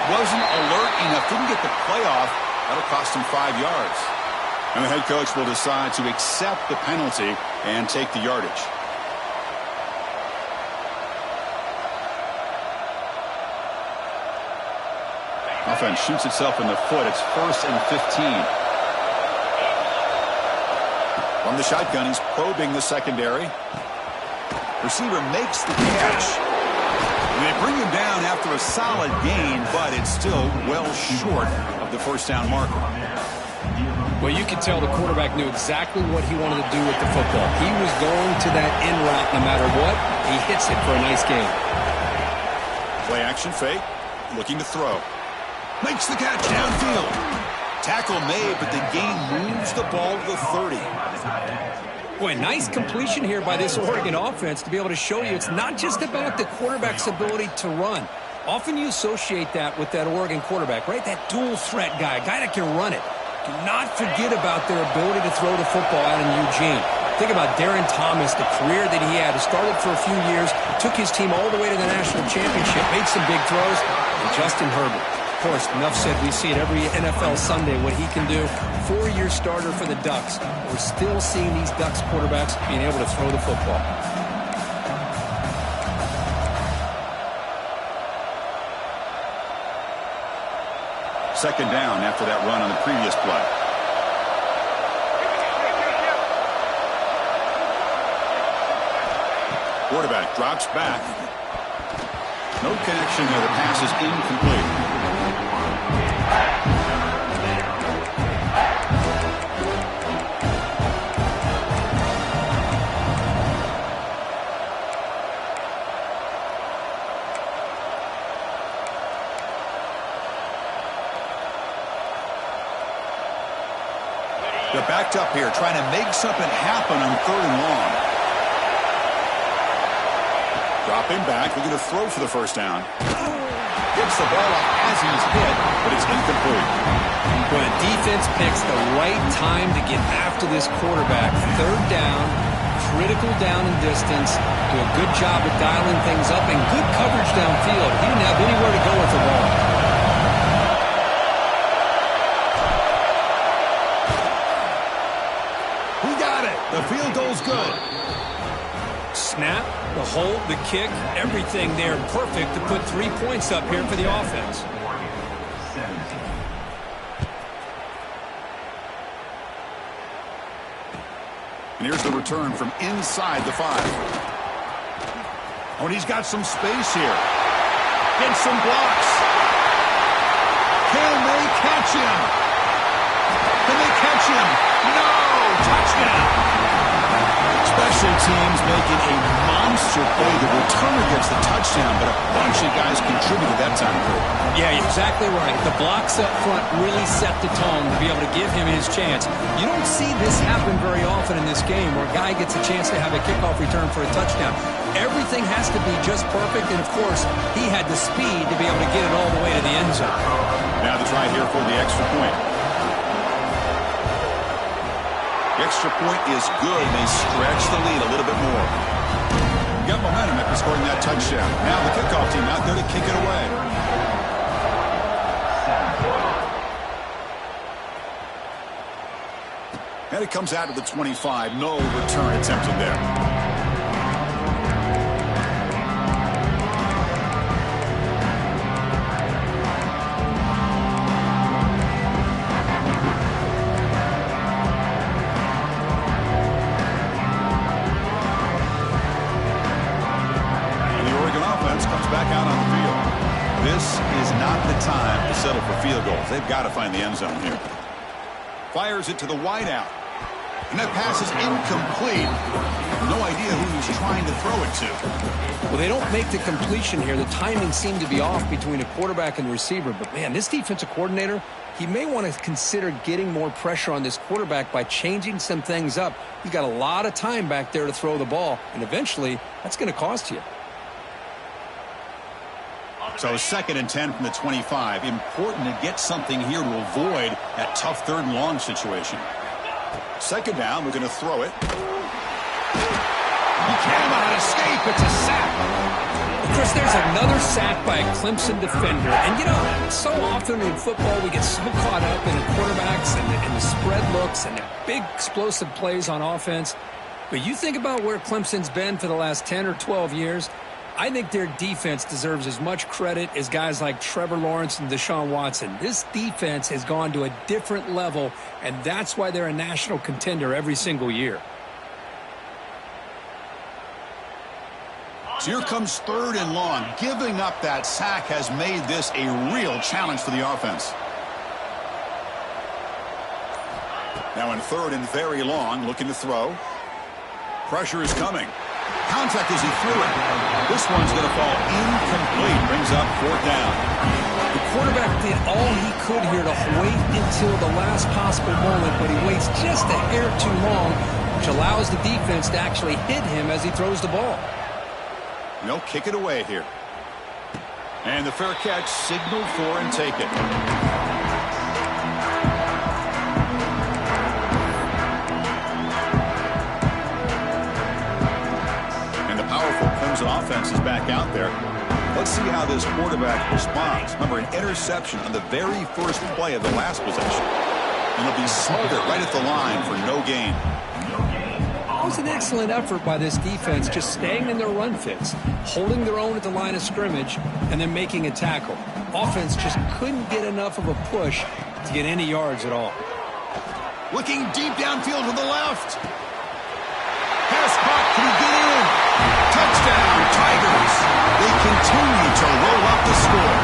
A: Wasn't alert enough, didn't get the play off. That'll cost him 5 yards. And the head coach will decide to accept the penalty and take the yardage. Offense shoots itself in the foot. It's 1st and 15. From the shotgun, he's probing the secondary. Receiver makes the catch. They bring him down after a solid gain, but it's still well short of the first down marker.
B: Well, you could tell the quarterback knew exactly what he wanted to do with the football. He was going to that in route no matter what. He hits it for a nice gain.
A: Play action fake, looking to throw. Makes the catch downfield. Tackle made, but the gain moves the ball to the 30.
B: Boy, nice completion here by this Oregon offense to be able to show you it's not just about the quarterback's ability to run. Often you associate that with that Oregon quarterback, right? That dual threat guy, a guy that can run it. Do not forget about their ability to throw the football out in Eugene. Think about Darren Thomas, the career that he had. He started for a few years, took his team all the way to the national championship, made some big throws, and Justin Herbert. Of course, enough said, we see it every NFL Sunday what he can do. 4-year starter for the Ducks. We're still seeing these Ducks quarterbacks being able to throw the football.
A: Second down after that run on the previous play. Quarterback drops back. No connection there. The pass is incomplete. They're backed up here, trying to make something happen on 3rd and long. Dropping back, looking to throw for the first down. Gets the ball up as he's hit, but it's incomplete.
B: When a defense picks the right time to get after this quarterback, 3rd down, critical down and distance, do a good job of dialing things up, and good coverage downfield. He didn't have anywhere to go with the ball.
A: The field goal's good.
B: Snap, the hold, the kick, everything there perfect to put 3 points up here for the offense.
A: And here's the return from inside the 5. Oh, and he's got some space here. Gets some blocks. Can they catch him? Can they catch him? No! Touchdown! Special teams making a monster play. The returner gets the touchdown, but a bunch of guys contributed that time.
B: Yeah, you're exactly right. The blocks up front really set the tone to be able to give him his chance. You don't see this happen very often in this game where a guy gets a chance to have a kickoff return for a touchdown. Everything has to be just perfect, and of course, he had the speed to be able to get it all the way to the end zone.
A: Now the try here for the extra point. The extra point is good. They stretch the lead a little bit more. Got momentum after scoring that touchdown. Now the kickoff team out there to kick it away. And it comes out of the 25. No return attempted there. Settle for field goals. They've got to find the end zone here. Fires it to the wideout. And that pass is incomplete. No idea who he's trying to throw it to.
B: Well, they don't make the completion here. The timing seemed to be off between a quarterback and the receiver. But, man, this defensive coordinator, he may want to consider getting more pressure on this quarterback by changing some things up. He's got a lot of time back there to throw the ball. And eventually, that's going to cost you.
A: So 2nd and 10 from the 25. Important to get something here to avoid that tough 3rd and long situation. 2nd down, we're going to throw it. He cannot escape. It's a sack.
B: Chris, there's another sack by a Clemson defender. And, you know, so often in football we get so caught up in the quarterbacks and the spread looks and the big explosive plays on offense. But you think about where Clemson's been for the last 10 or 12 years, I think their defense deserves as much credit as guys like Trevor Lawrence and Deshaun Watson. This defense has gone to a different level, and that's why they're a national contender every single year.
A: So here comes 3rd and long. Giving up that sack has made this a real challenge for the offense. Now in 3rd and very long, looking to throw. Pressure is coming. Contact as he threw it. This one's going to fall incomplete. Brings up 4th down.
B: The quarterback did all he could here to wait until the last possible moment, but he waits just a hair too long, which allows the defense to actually hit him as he throws the ball.
A: No, kick it away here. And the fair catch, signal for and take it. Offense is back out there. Let's see how this quarterback responds. Remember, an interception on the very first play of the last possession. And he'll be smothered right at the line for no gain.
B: It was an excellent effort by this defense, just staying in their run fits, holding their own at the line of scrimmage, and then making a tackle. Offense just couldn't get enough of a push to get any yards at all.
A: Looking deep downfield to the left. Pass caught. Can he get in? Touchdown, Tigers. They continue to roll up the score.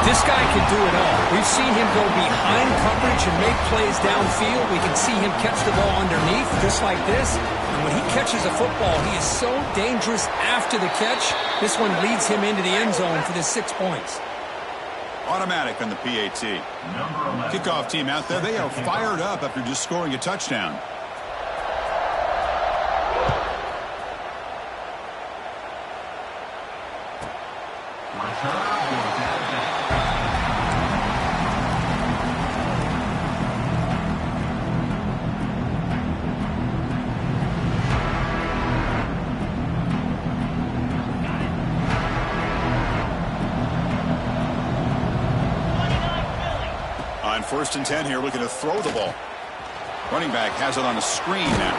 B: This guy can do it all. We've seen him go behind coverage and make plays downfield. We can see him catch the ball underneath, just like this. And when he catches a football, he is so dangerous after the catch. This one leads him into the end zone for the 6 points.
A: Automatic on the PAT. Kickoff team out there. They are fired up after just scoring a touchdown. On 1st and 10 here, looking to throw the ball. Running back has it on a screen now.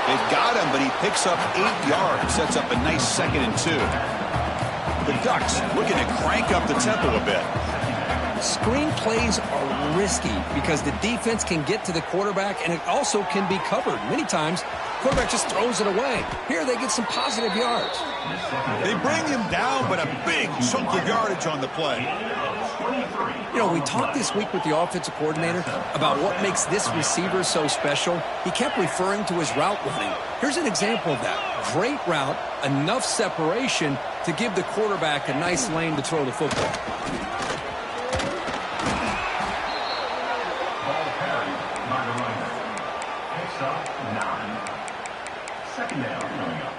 A: They've got him, but he picks up 8 yards. Sets up a nice 2nd and 2. The Ducks looking to crank up the tempo a bit.
B: Screen plays are risky because the defense can get to the quarterback, and it also can be covered. Many times, the quarterback just throws it away. Here they get some positive yards.
A: They bring him down, but a big chunk of yardage on the play.
B: You know, we talked this week with the offensive coordinator about what makes this receiver so special. He kept referring to his route running. Here's an example of that. Great route, enough separation to give the quarterback a nice lane to throw the football.
C: Ball carried by the runner. Picks up 9. 2nd down coming up.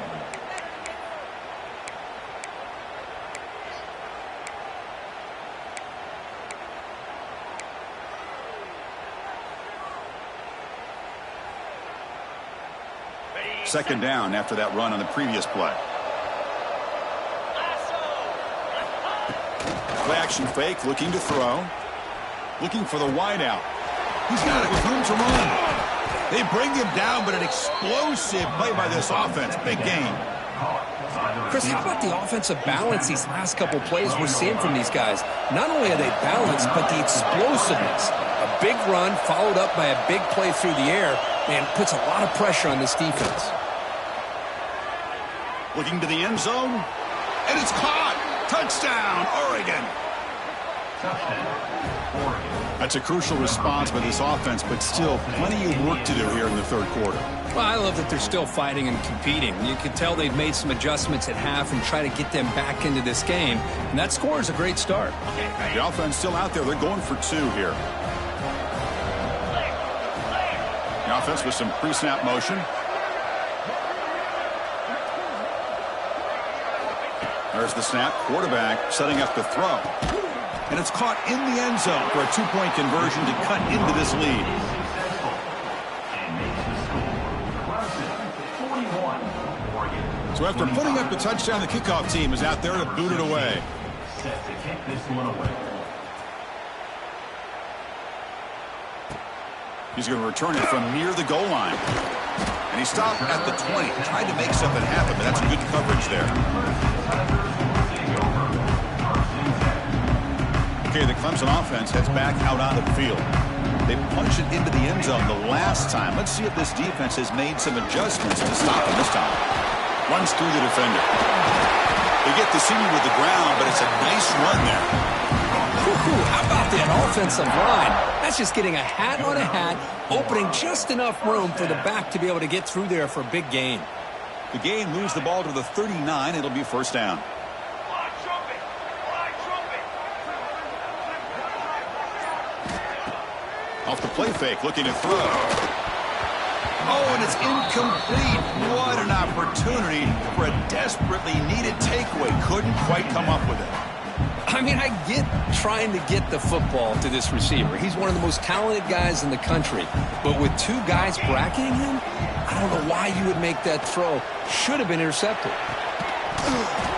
A: Second down after that run on the previous play. Play action fake, looking to throw. Looking for the wideout. He's got it with room to run. They bring him down, but an explosive play by this offense. Big game.
B: Chris, how about the offensive balance these last couple plays we're seeing from these guys? Not only are they balanced, but the explosiveness. A big run followed up by a big play through the air, and puts a lot of pressure on this defense.
A: Looking to the end zone, and it's caught. Touchdown, Oregon.
C: Touchdown, Oregon.
A: That's a crucial response by this offense, but still plenty of work to do here in the third quarter.
B: Well, I love that they're still fighting and competing. You can tell they've made some adjustments at half and try to get them back into this game. And that score is a great start.
A: The offense still out there. They're going for two here. The offense with some pre-snap motion. There's the snap. Quarterback setting up the throw. And it's caught in the end zone for a two-point conversion to cut into this lead. So after putting up the touchdown, the kickoff team is out there to boot it away.
C: Set to kick this one away.
A: He's going to return it from near the goal line. And he stopped at the 20, tried to make something happen, but that's good coverage there. Okay, the Clemson offense heads back out on the field. They punched it into the end zone the last time. Let's see if this defense has made some adjustments to stop him this time. Runs through the defender. They get the senior with the ground, but it's a nice run there.
B: How about that offensive line? That's just getting a hat on a hat, opening just enough room for the back to be able to get through there for a big gain.
A: The gain moves the ball to the 39. It'll be first down. Off the play fake, looking to throw. Oh, and it's incomplete. What an opportunity for a desperately needed takeaway. Couldn't quite come up with it.
B: I mean, I get trying to get the football to this receiver. He's one of the most talented guys in the country. But with two guys bracketing him, I don't know why you would make that throw. Should have been intercepted.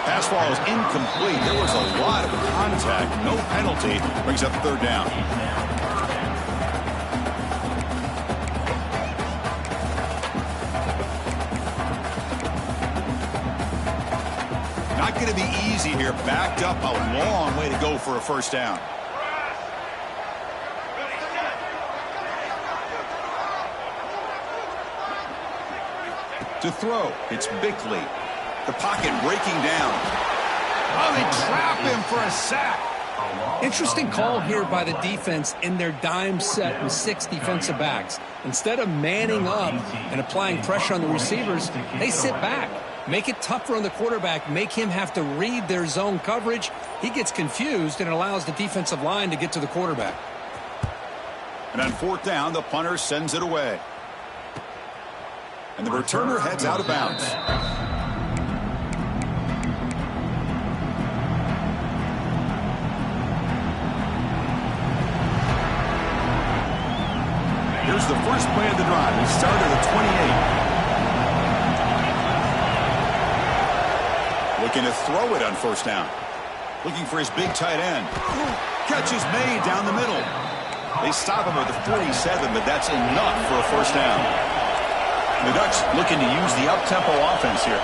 A: Pass ball is incomplete. There was a lot of contact. No penalty. Brings up third down. Not going to be easy here. Backed up a long way to go for a first down. To throw, it's Bickley. The pocket breaking down. Oh, they trap him for a sack.
B: Interesting call here by the defense in their dime set with 6 defensive backs. Instead of manning up and applying pressure on the receivers, they sit back. Make it tougher on the quarterback. Make him have to read their zone coverage. He gets confused, and it allows the defensive line to get to the quarterback.
A: And on fourth down, the punter sends it away. And the returner heads out of bounds. Here's the first play of the drive. He started at 28. Looking to throw it on first down. Looking for his big tight end. Catch is made down the middle. They stop him at the 47, but that's enough for a first down. The Ducks looking to use the up-tempo offense here.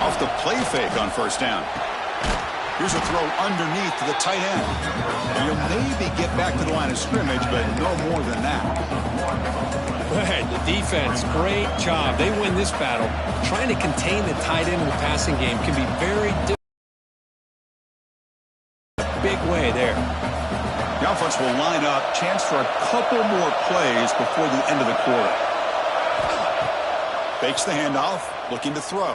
A: Off the play fake on first down. Here's a throw underneath to the tight end. And you'll maybe get back to the line of scrimmage, but no more than that.
B: Right, the defense, great job. They win this battle. Trying to contain the tight end in the passing game can be very difficult. Big way there.
A: The offense will line up. Chance for a couple more plays before the end of the quarter. Fakes the handoff, looking to throw.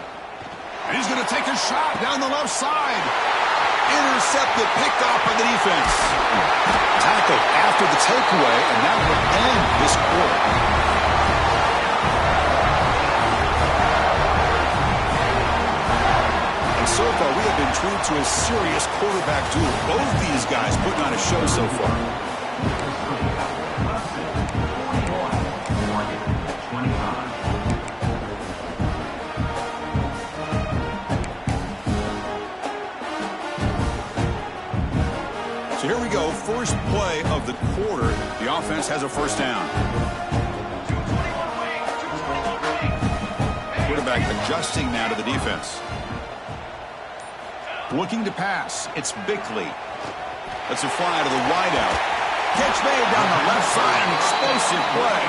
A: And he's going to take a shot down the left side. Intercepted, picked off by the defense. Tackled after the takeaway, and that will end this quarter. And so far, we have been treated to a serious quarterback duel. Both these guys putting on a show so far. So here we go, first play of the quarter. The offense has a first down. Quarterback adjusting now to the defense. Looking to pass, it's Bickley. That's a fly to the wideout. Catch made down the left side, an explosive play.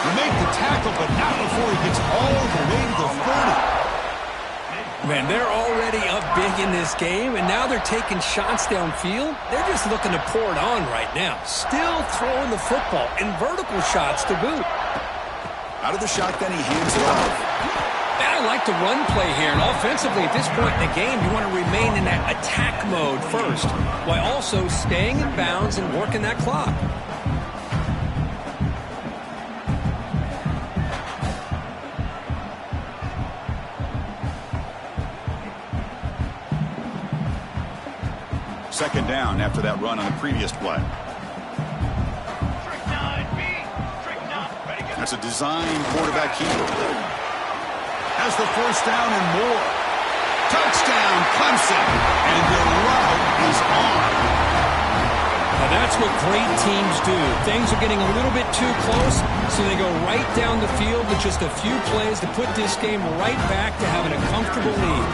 A: They make the tackle, but not before he gets all the way to the 30.
B: Man, they're already up big in this game, and now they're taking shots downfield. They're just looking to pour it on right now. Still throwing the football, and vertical shots to boot.
A: Out of the shotgun, he hands it off.
B: I like the run play here, and offensively at this point in the game, you want to remain in that attack mode first, while also staying in bounds and working that clock.
A: Second down after that run on the previous play.
D: Trick 9, B. Trick 9. Ready, go.
A: That's a design quarterback keeper. Has the first down and more. Touchdown, Clemson. And the route is on.
B: Now that's what great teams do. Things are getting a little bit too close, so they go right down the field with just a few plays to put this game right back to having a comfortable lead.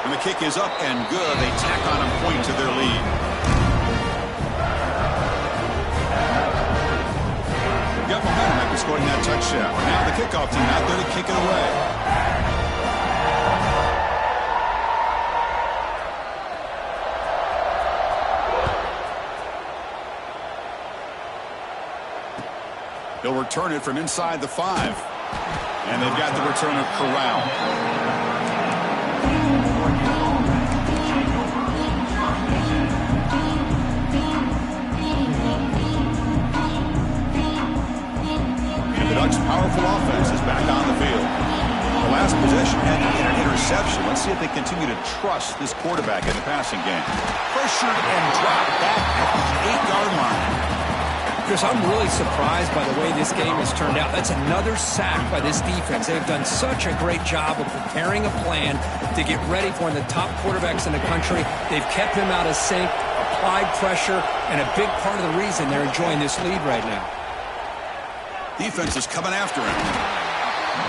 A: And the kick is up and good. They tack on a point to their lead. Got momentum after scoring that touchdown. Now the kickoff team out there to kick it away. They'll return it from inside the 5. And they've got the returner corralled. Ducks' powerful offense is back on the field. The last possession ended in an interception. Let's see if they continue to trust this quarterback in the passing game. Pressured and dropped back at the 8-yard line.
B: Chris, I'm really surprised by the way this game has turned out. That's another sack by this defense. They've done such a great job of preparing a plan to get ready for one of the top quarterbacks in the country. They've kept him out of sync, applied pressure, and a big part of the reason they're enjoying this lead right now.
A: Defense is coming after him.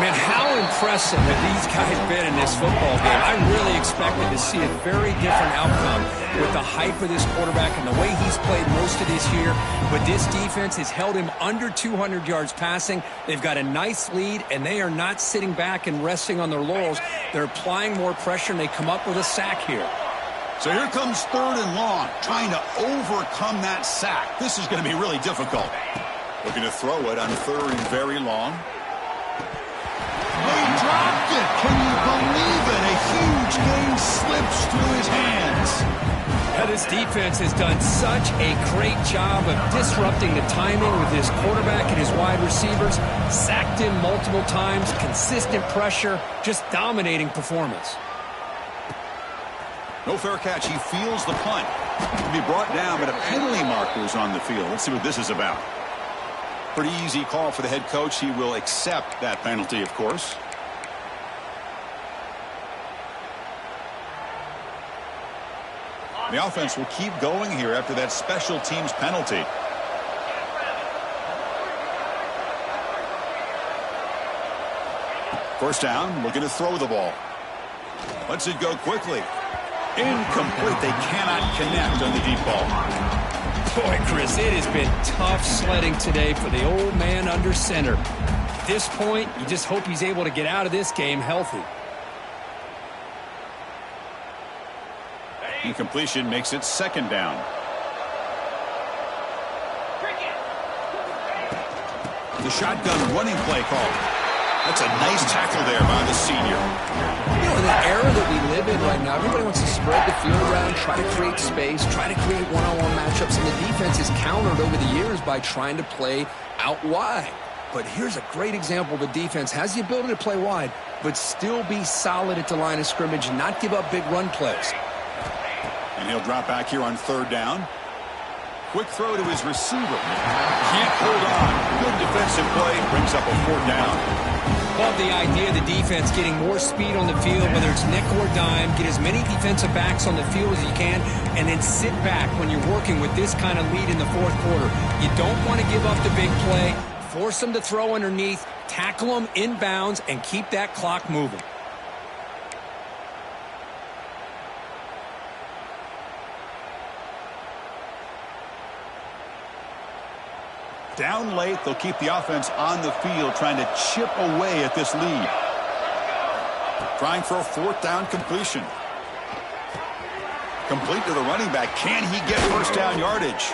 B: Man, how impressive have these guys been in this football game. I really expected to see a very different outcome with the hype of this quarterback and the way he's played most of this year. But this defense has held him under 200 yards passing. They've got a nice lead, and they are not sitting back and resting on their laurels. They're applying more pressure, and they come up with a sack here.
A: So here comes 3rd and long, trying to overcome that sack. This is going to be really difficult. Looking to throw it on 3rd and very long. They dropped it. Can you believe it? A huge game slips through his hands.
B: Now, this defense has done such a great job of disrupting the timing with his quarterback and his wide receivers. Sacked him multiple times, consistent pressure, just dominating performance.
A: No fair catch. He feels the punt. He'll be brought down, but a penalty marker is on the field. Let's see what this is about. Pretty easy call for the head coach. He will accept that penalty, of course. The offense will keep going here after that special teams penalty. First down, looking to throw the ball. Lets it go quickly. Incomplete. They cannot connect on the deep ball.
B: Boy, Chris, it has been tough sledding today for the old man under center. At this point, you just hope he's able to get out of this game healthy.
A: Incompletion makes it 2nd down. The shotgun running play call. That's a nice tackle there by the senior.
B: You know, in the era that we live in right now, everybody wants to spread the field around, try to create space, try to create one-on-one matchups, and the defense is countered over the years by trying to play out wide. But here's a great example. The defense has the ability to play wide, but still be solid at the line of scrimmage and not give up big run plays.
A: And he'll drop back here on 3rd down. Quick throw to his receiver. Can't hold on. Good defensive play. Brings up a 4th down.
B: Love the idea of the defense getting more speed on the field, whether it's nickel or dime. Get as many defensive backs on the field as you can, and then sit back when you're working with this kind of lead in the 4th quarter. You don't want to give up the big play. Force them to throw underneath, tackle them inbounds, and keep that clock moving.
A: Down late, they'll keep the offense on the field trying to chip away at this lead. Trying for a 4th down completion. Complete to the running back. Can he get first down yardage?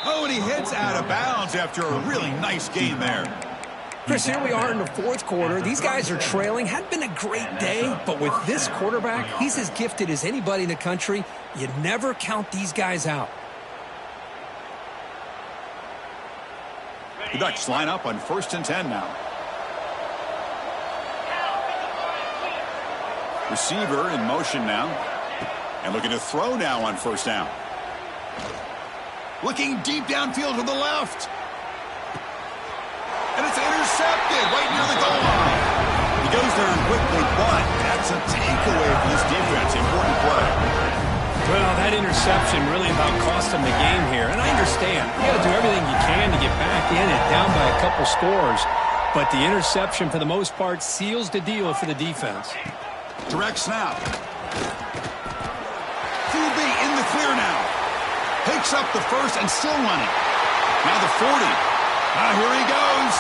A: Oh, and he heads out of bounds after a really nice gain there.
B: Chris, here we are in the 4th quarter. These guys are trailing. Hadn't been a great day, but with this quarterback, he's as gifted as anybody in the country. You never count these guys out.
A: The Ducks line up on 1st and 10 now. Receiver in motion now. And looking to throw now on 1st down. Looking deep downfield to the left. And it's intercepted right near the goal line. He goes there quickly, but that's a takeaway for this defense. Important play.
B: Well, that interception really about cost him the game here. And I understand. You got to do everything you can to get back in it, down by a couple scores. But the interception, for the most part, seals the deal for the defense.
A: Direct snap. QB in the clear now. Picks up the first and still running. Now the 40. Now here he goes.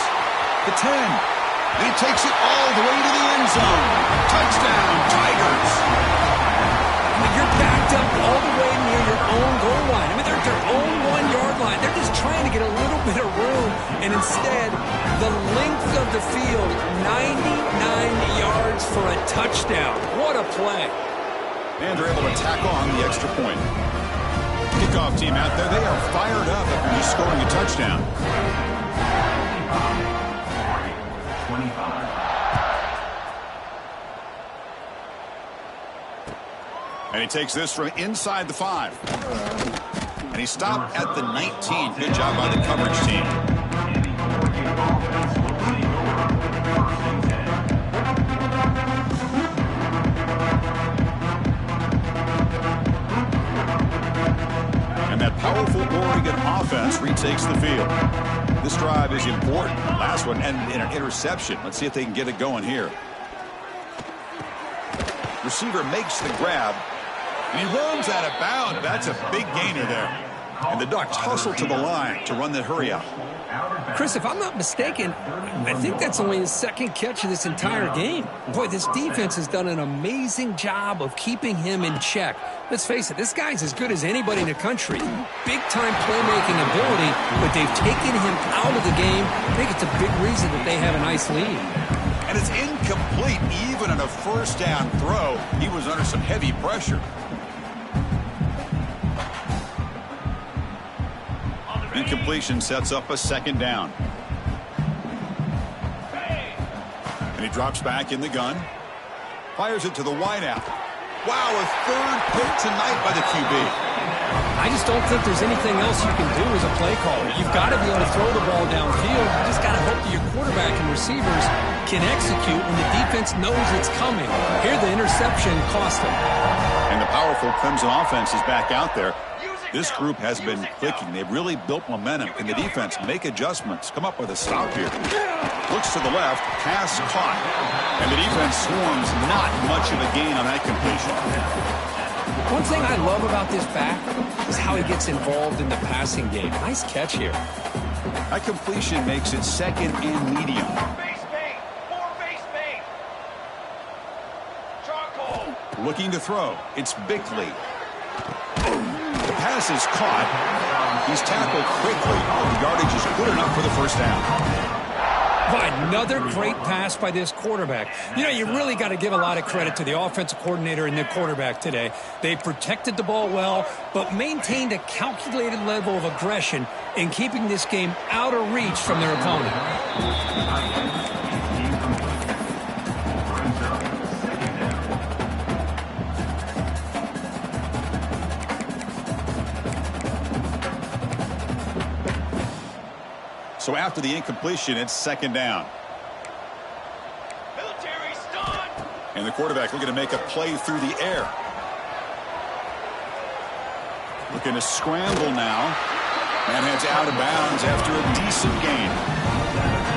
A: The 10. And he takes it all the way to the end zone. Touchdown, Tigers.
B: You're backed up all the way near your own goal line. I mean, they're at their own 1-yard line. They're just trying to get a little bit of room. And instead, the length of the field, 99 yards for a touchdown. What a play.
A: And they're able to tack on the extra point. Kickoff team out there, they are fired up after just scoring a touchdown.
C: 25.
A: And he takes this from inside the 5. And he stopped at the 19. Good job by the coverage team. And that powerful Oregon offense retakes the field. This drive is important. Last one ended in an interception. Let's see if they can get it going here. Receiver makes the grab. And he runs out of bounds. That's a big gainer there. And the Ducks hustle to the line to run the hurry out.
B: Chris, if I'm not mistaken, I think that's only his 2nd catch of this entire game. Boy, this defense has done an amazing job of keeping him in check. Let's face it, this guy's as good as anybody in the country. Big-time playmaking ability, but they've taken him out of the game. I think it's a big reason that they have a nice lead.
A: And it's incomplete. Even on a 1st down throw, he was under some heavy pressure. Incompletion sets up a 2nd down. And he drops back in the gun. Fires it to the wideout. Wow, a 3rd pick tonight by the QB.
B: I just don't think there's anything else you can do as a play caller. You've got to be able to throw the ball downfield. You just got to hope that your quarterback and receivers can execute when the defense knows it's coming. Here, the interception cost them.
A: And the powerful Clemson offense is back out there. This group has been clicking. They've really built momentum. Can the defense make adjustments? Come up with a stop here. Looks to the left. Pass caught. And the defense swarms. Not much of a gain on that completion.
B: One thing I love about this back is how he gets involved in the passing game. Nice catch here.
A: That completion makes it 2nd and medium.
D: Base bait. More base bait. Charcoal.
A: Looking to throw. It's Bickley. The pass is caught. He's tackled quickly. The yardage is good enough for the 1st down.
B: Another great pass by this quarterback. You know, you really got to give a lot of credit to the offensive coordinator and the quarterback today. They protected the ball well, but maintained a calculated level of aggression in keeping this game out of reach from their opponent.
A: So after the incompletion, it's 2nd down.
D: Military stun.
A: And the quarterback looking to make a play through the air. Looking to scramble now. And heads out of bounds after a decent gain.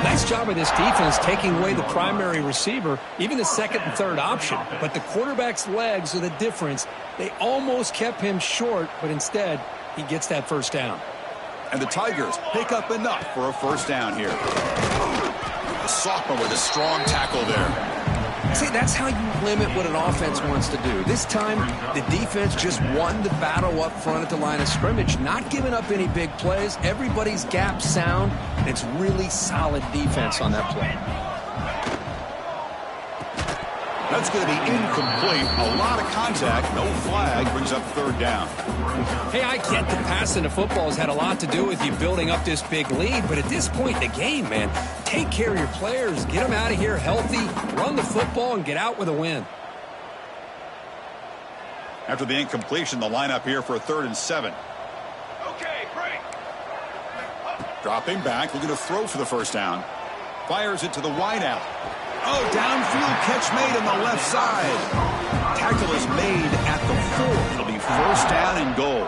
B: Nice job of this defense taking away the primary receiver, even the 2nd and 3rd option. But the quarterback's legs are the difference. They almost kept him short, but instead, he gets that 1st down.
A: And the Tigers pick up enough for a first down here. The sophomore with a strong tackle there.
B: See, that's how you limit what an offense wants to do. This time, the defense just won the battle up front at the line of scrimmage, not giving up any big plays. Everybody's gap sound, and it's really solid defense on that play.
A: That's going to be incomplete. A lot of contact. No flag. Brings up third down.
B: Hey, I get that passing the football has had a lot to do with you building up this big lead, but at this point in the game, man, take care of your players. Get them out of here healthy, run the football, and get out with a win.
A: After the incompletion, the lineup here for a 3rd and 7.
D: Okay, break.
A: Dropping back, looking to throw for the first down. Fires it to the wideout. Oh, downfield catch made on the left side. Tackle is made at the 4. It'll be first down and goal.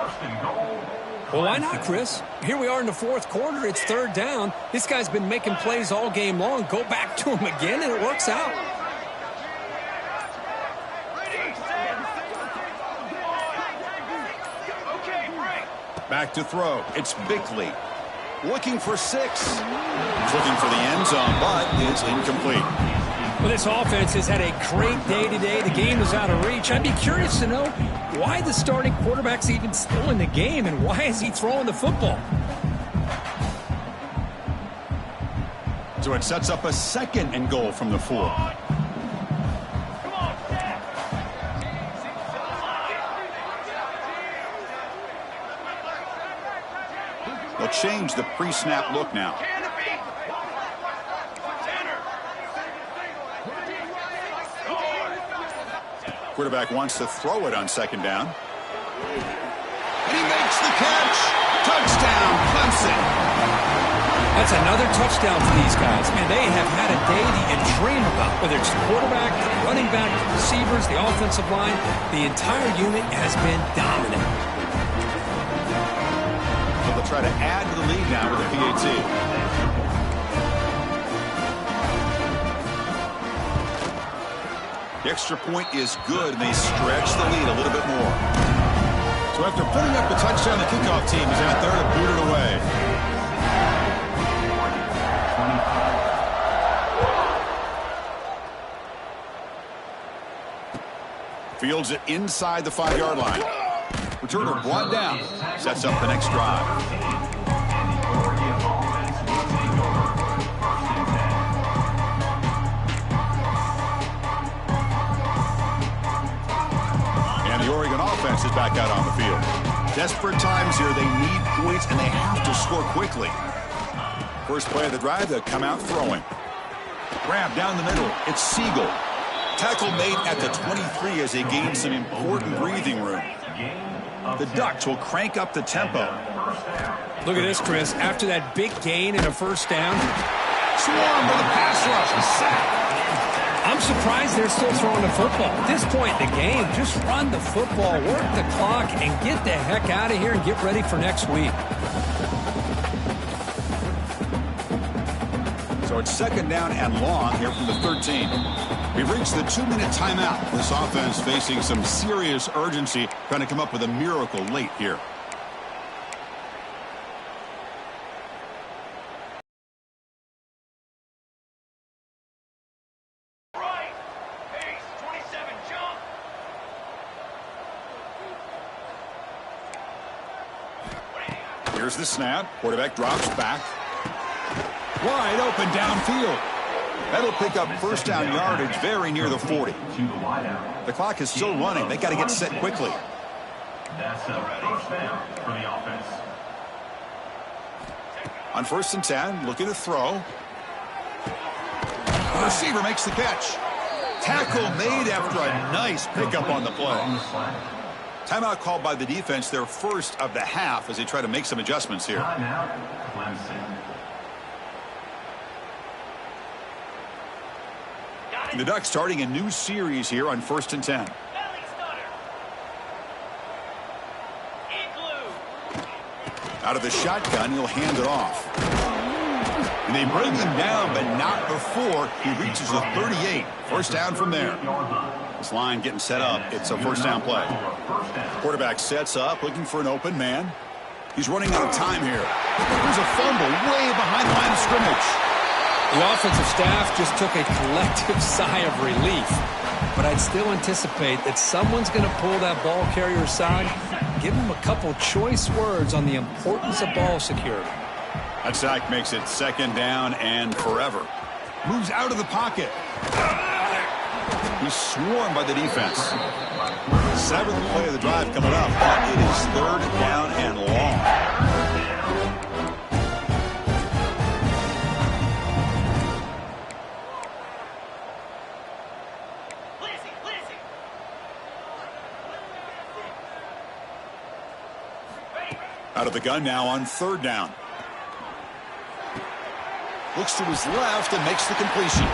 B: Well, why not, Chris? Here we are in the 4th quarter. It's 3rd down. This guy's been making plays all game long. Go back to him again, and it works out.
D: Okay, break.
A: Back to throw. It's Bickley. Looking for 6. He's looking for the end zone, but it's incomplete.
B: Well, this offense has had a great day today. The game is out of reach. I'd be curious to know why the starting quarterback's even still in the game, and why is he throwing the football?
A: So it sets up a 2nd and goal from the 4.
D: Come on, Dad.
A: They'll change the pre-snap look now.
D: Canopy. Tanner.
A: Quarterback wants to throw it on 2nd down. And he makes the catch. Touchdown, Clemson.
B: That's another touchdown for these guys. Man, they have had a day that you dream about. Whether it's the quarterback, the running back, the receivers, the offensive line, the entire unit has been dominant.
A: So they'll try to add to the lead now with the PAT. The extra point is good, and they stretch the lead a little bit more. So after putting up the touchdown, the kickoff team is out there to boot it away. Fields it inside the 5-yard line. Returner brought down. Sets up the next drive. The Oregon offense is back out on the field. Desperate times here. They need points, and they have to score quickly. First play of the drive, they'll come out throwing. Grab down the middle. It's Siegel. Tackle made at the 23 as they gain some important breathing room. The Ducks will crank up the tempo.
B: Look at this, Chris. After that big gain and a first down.
A: Swarm with a pass rush. A sack.
B: I'm surprised they're still throwing the football. At this point in the game, just run the football, work the clock, and get the heck out of here and get ready for next week.
A: So it's 2nd down and long here from the 13. We've reached the 2-minute timeout. This offense facing some serious urgency, trying to come up with a miracle late here.
D: Right. Pace. 27. Jump.
A: Here's the snap. Quarterback drops back. Wide open downfield. That'll pick up first down yardage very near the 40. The clock is still running. They got to get set quickly.
C: That's a first down for the offense.
A: On 1st and 10, looking to throw. The receiver makes the catch. Tackle made after a nice pickup on the play. Timeout called by the defense, their first of the half, as they try to make some adjustments here.
C: Timeout, Clemson.
A: The Ducks starting a new series here on 1st and 10.
D: Belly stutter. Igloo.
A: Out of the shotgun, he'll hand it off. And they bring him down, but not before he reaches the 38. First down from there. This line getting set up. It's a first down play. Quarterback sets up, looking for an open man. He's running out of time here. There's a fumble way behind the line of scrimmage.
B: The offensive staff just took a collective sigh of relief. But I'd still anticipate that someone's going to pull that ball carrier aside, give him a couple choice words on the importance of ball security.
A: That sack makes it 2nd down and forever. Moves out of the pocket. He's swarmed by the defense. 7th play of the drive coming up, but it is 3rd down and long. Out of the gun now on 3rd down. Looks to his left and makes the completion.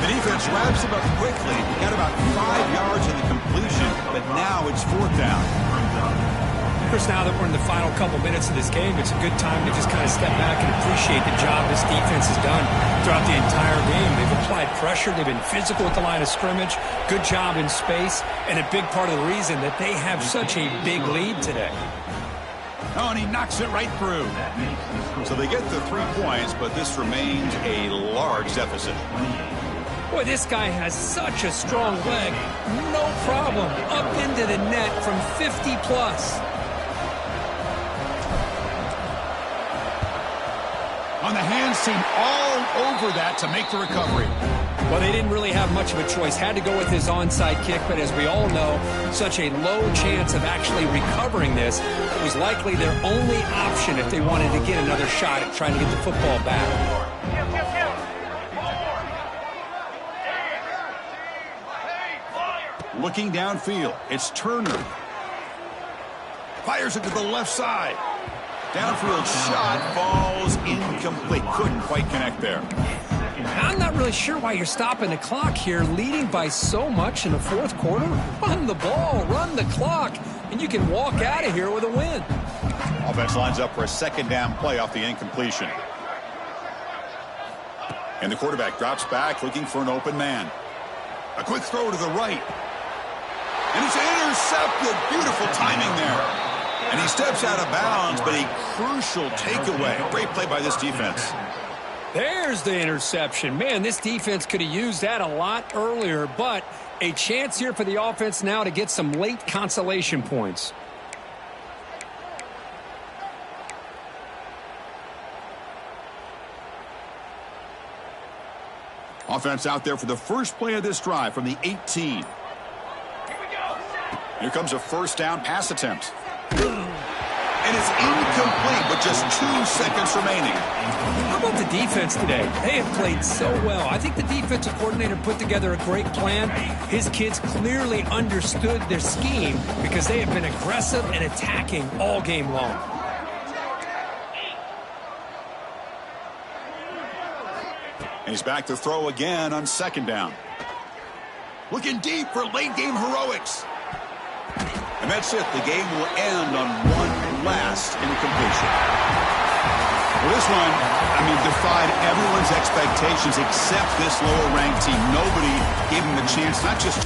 A: The defense wraps him up quickly. Got about 5 yards in the completion, but now it's 4th down.
B: Chris, now that we're in the final couple minutes of this game, it's a good time to just kind of step back and appreciate the job this defense has done throughout the entire game. They've applied pressure. They've been physical at the line of scrimmage. Good job in space, and a big part of the reason that they have such a big lead today.
A: Oh, and he knocks it right through. So they get the 3 points, but this remains a large deficit.
B: Boy, this guy has such a strong leg. No problem. Up into the net from 50 plus.
A: On the hands team all over that to make the recovery.
B: Well, they didn't really have much of a choice. Had to go with his onside kick, but as we all know, such a low chance of actually recovering this. It was likely their only option if they wanted to get another shot at trying to get the football back.
A: Looking downfield, it's Turner. Fires it to the left side. Downfield shot falls incomplete. Couldn't quite connect there.
B: I'm not really sure why you're stopping the clock here, leading by so much in the 4th quarter. Run the ball, run the clock, and you can walk out of here with a win.
A: Offense lines up for a 2nd down play off the incompletion. And the quarterback drops back looking for an open man. A quick throw to the right. And it's intercepted. Beautiful timing there. And he steps out of bounds, but a crucial takeaway. Great play by this defense.
B: There's the interception. Man, this defense could have used that a lot earlier, but a chance here for the offense now to get some late consolation points.
A: Offense out there for the first play of this drive from the 18. Here comes a 1st down pass attempt. And it's incomplete with just 2 seconds remaining.
B: How about the defense today? They have played so well. I think the defensive coordinator put together a great plan. His kids clearly understood their scheme because they have been aggressive and attacking all game long.
A: And he's back to throw again on 2nd down. Looking deep for late game heroics. And that's it. The game will end on one last incompletion. Well, this one, defied everyone's expectations except this lower-ranked team. Nobody gave him a chance, not just...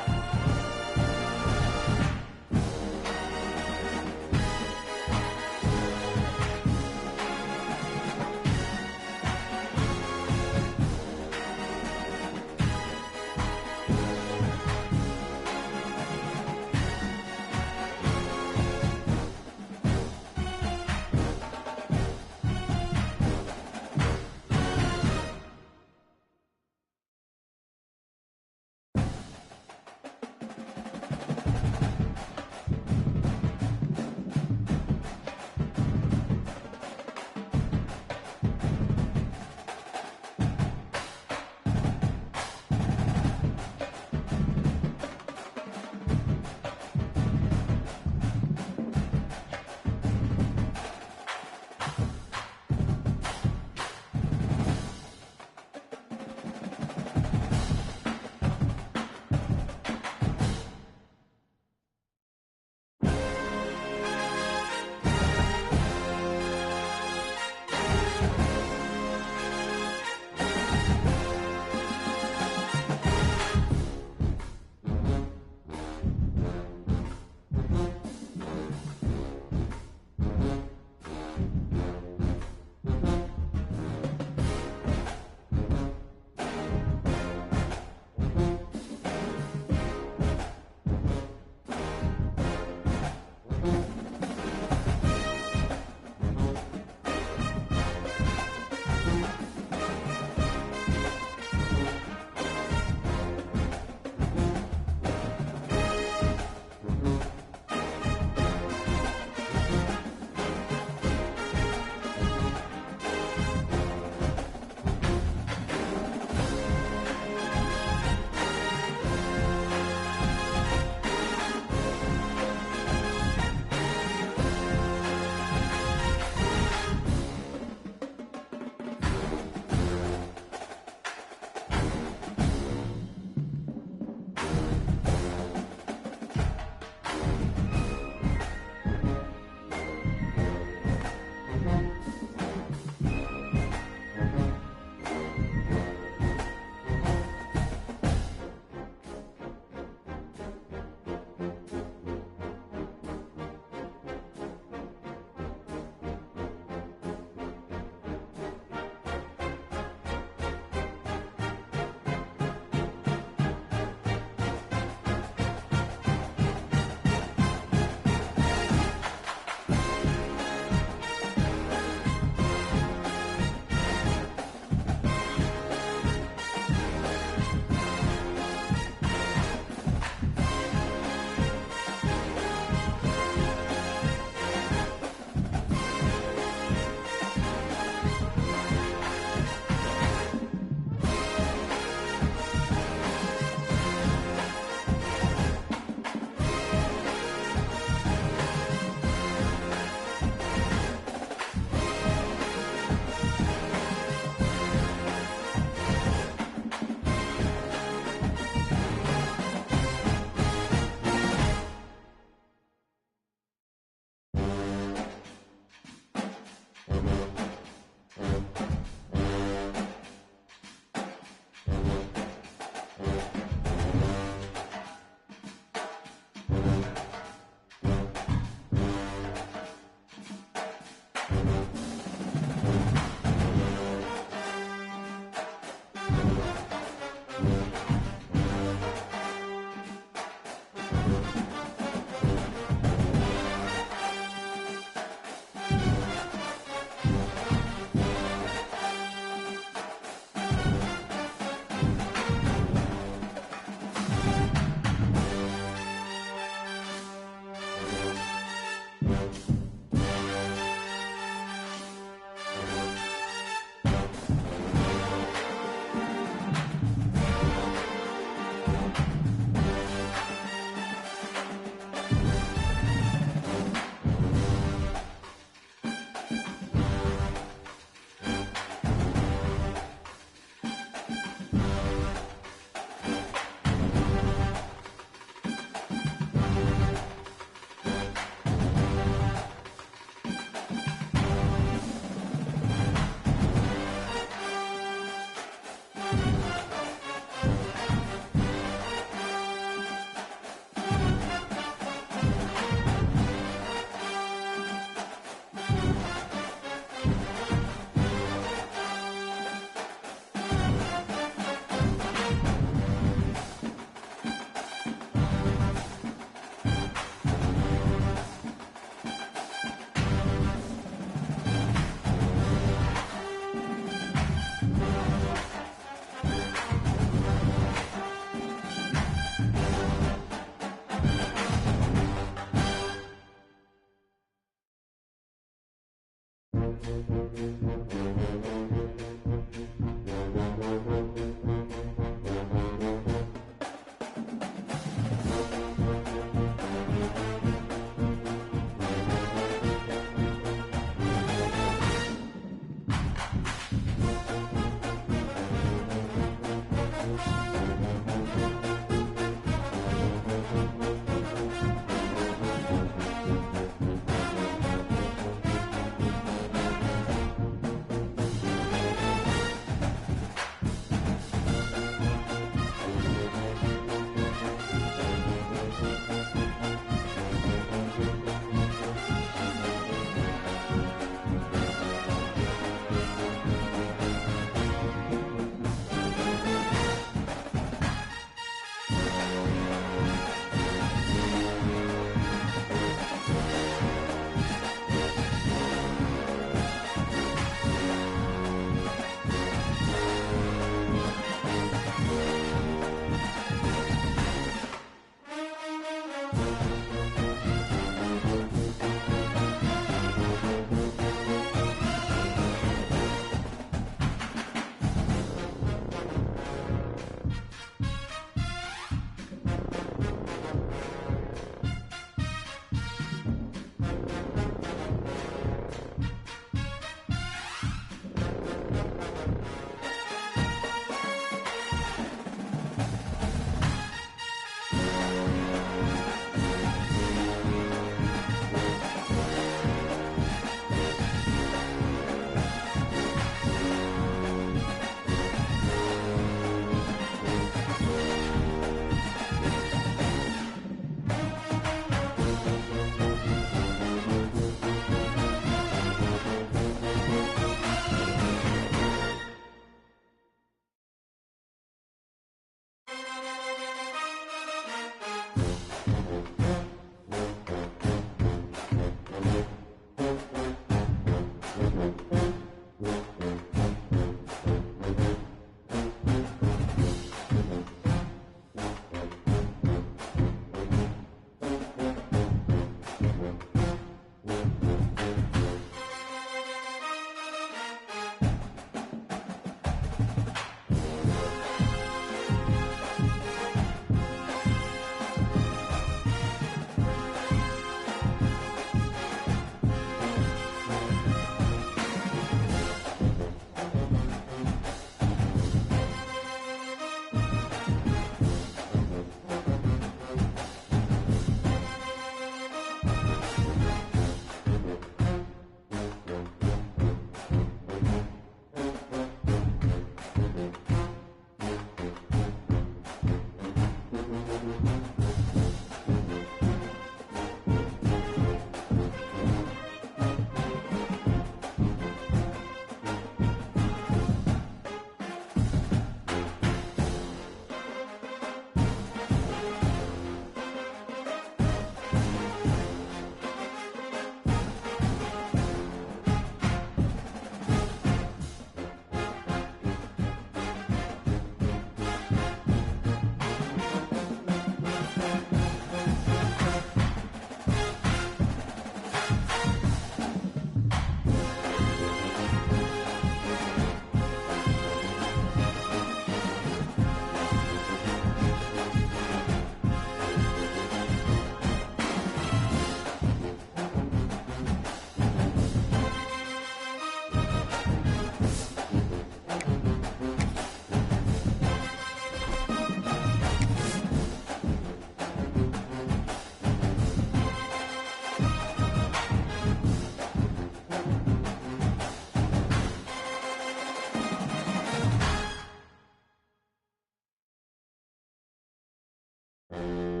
E: you.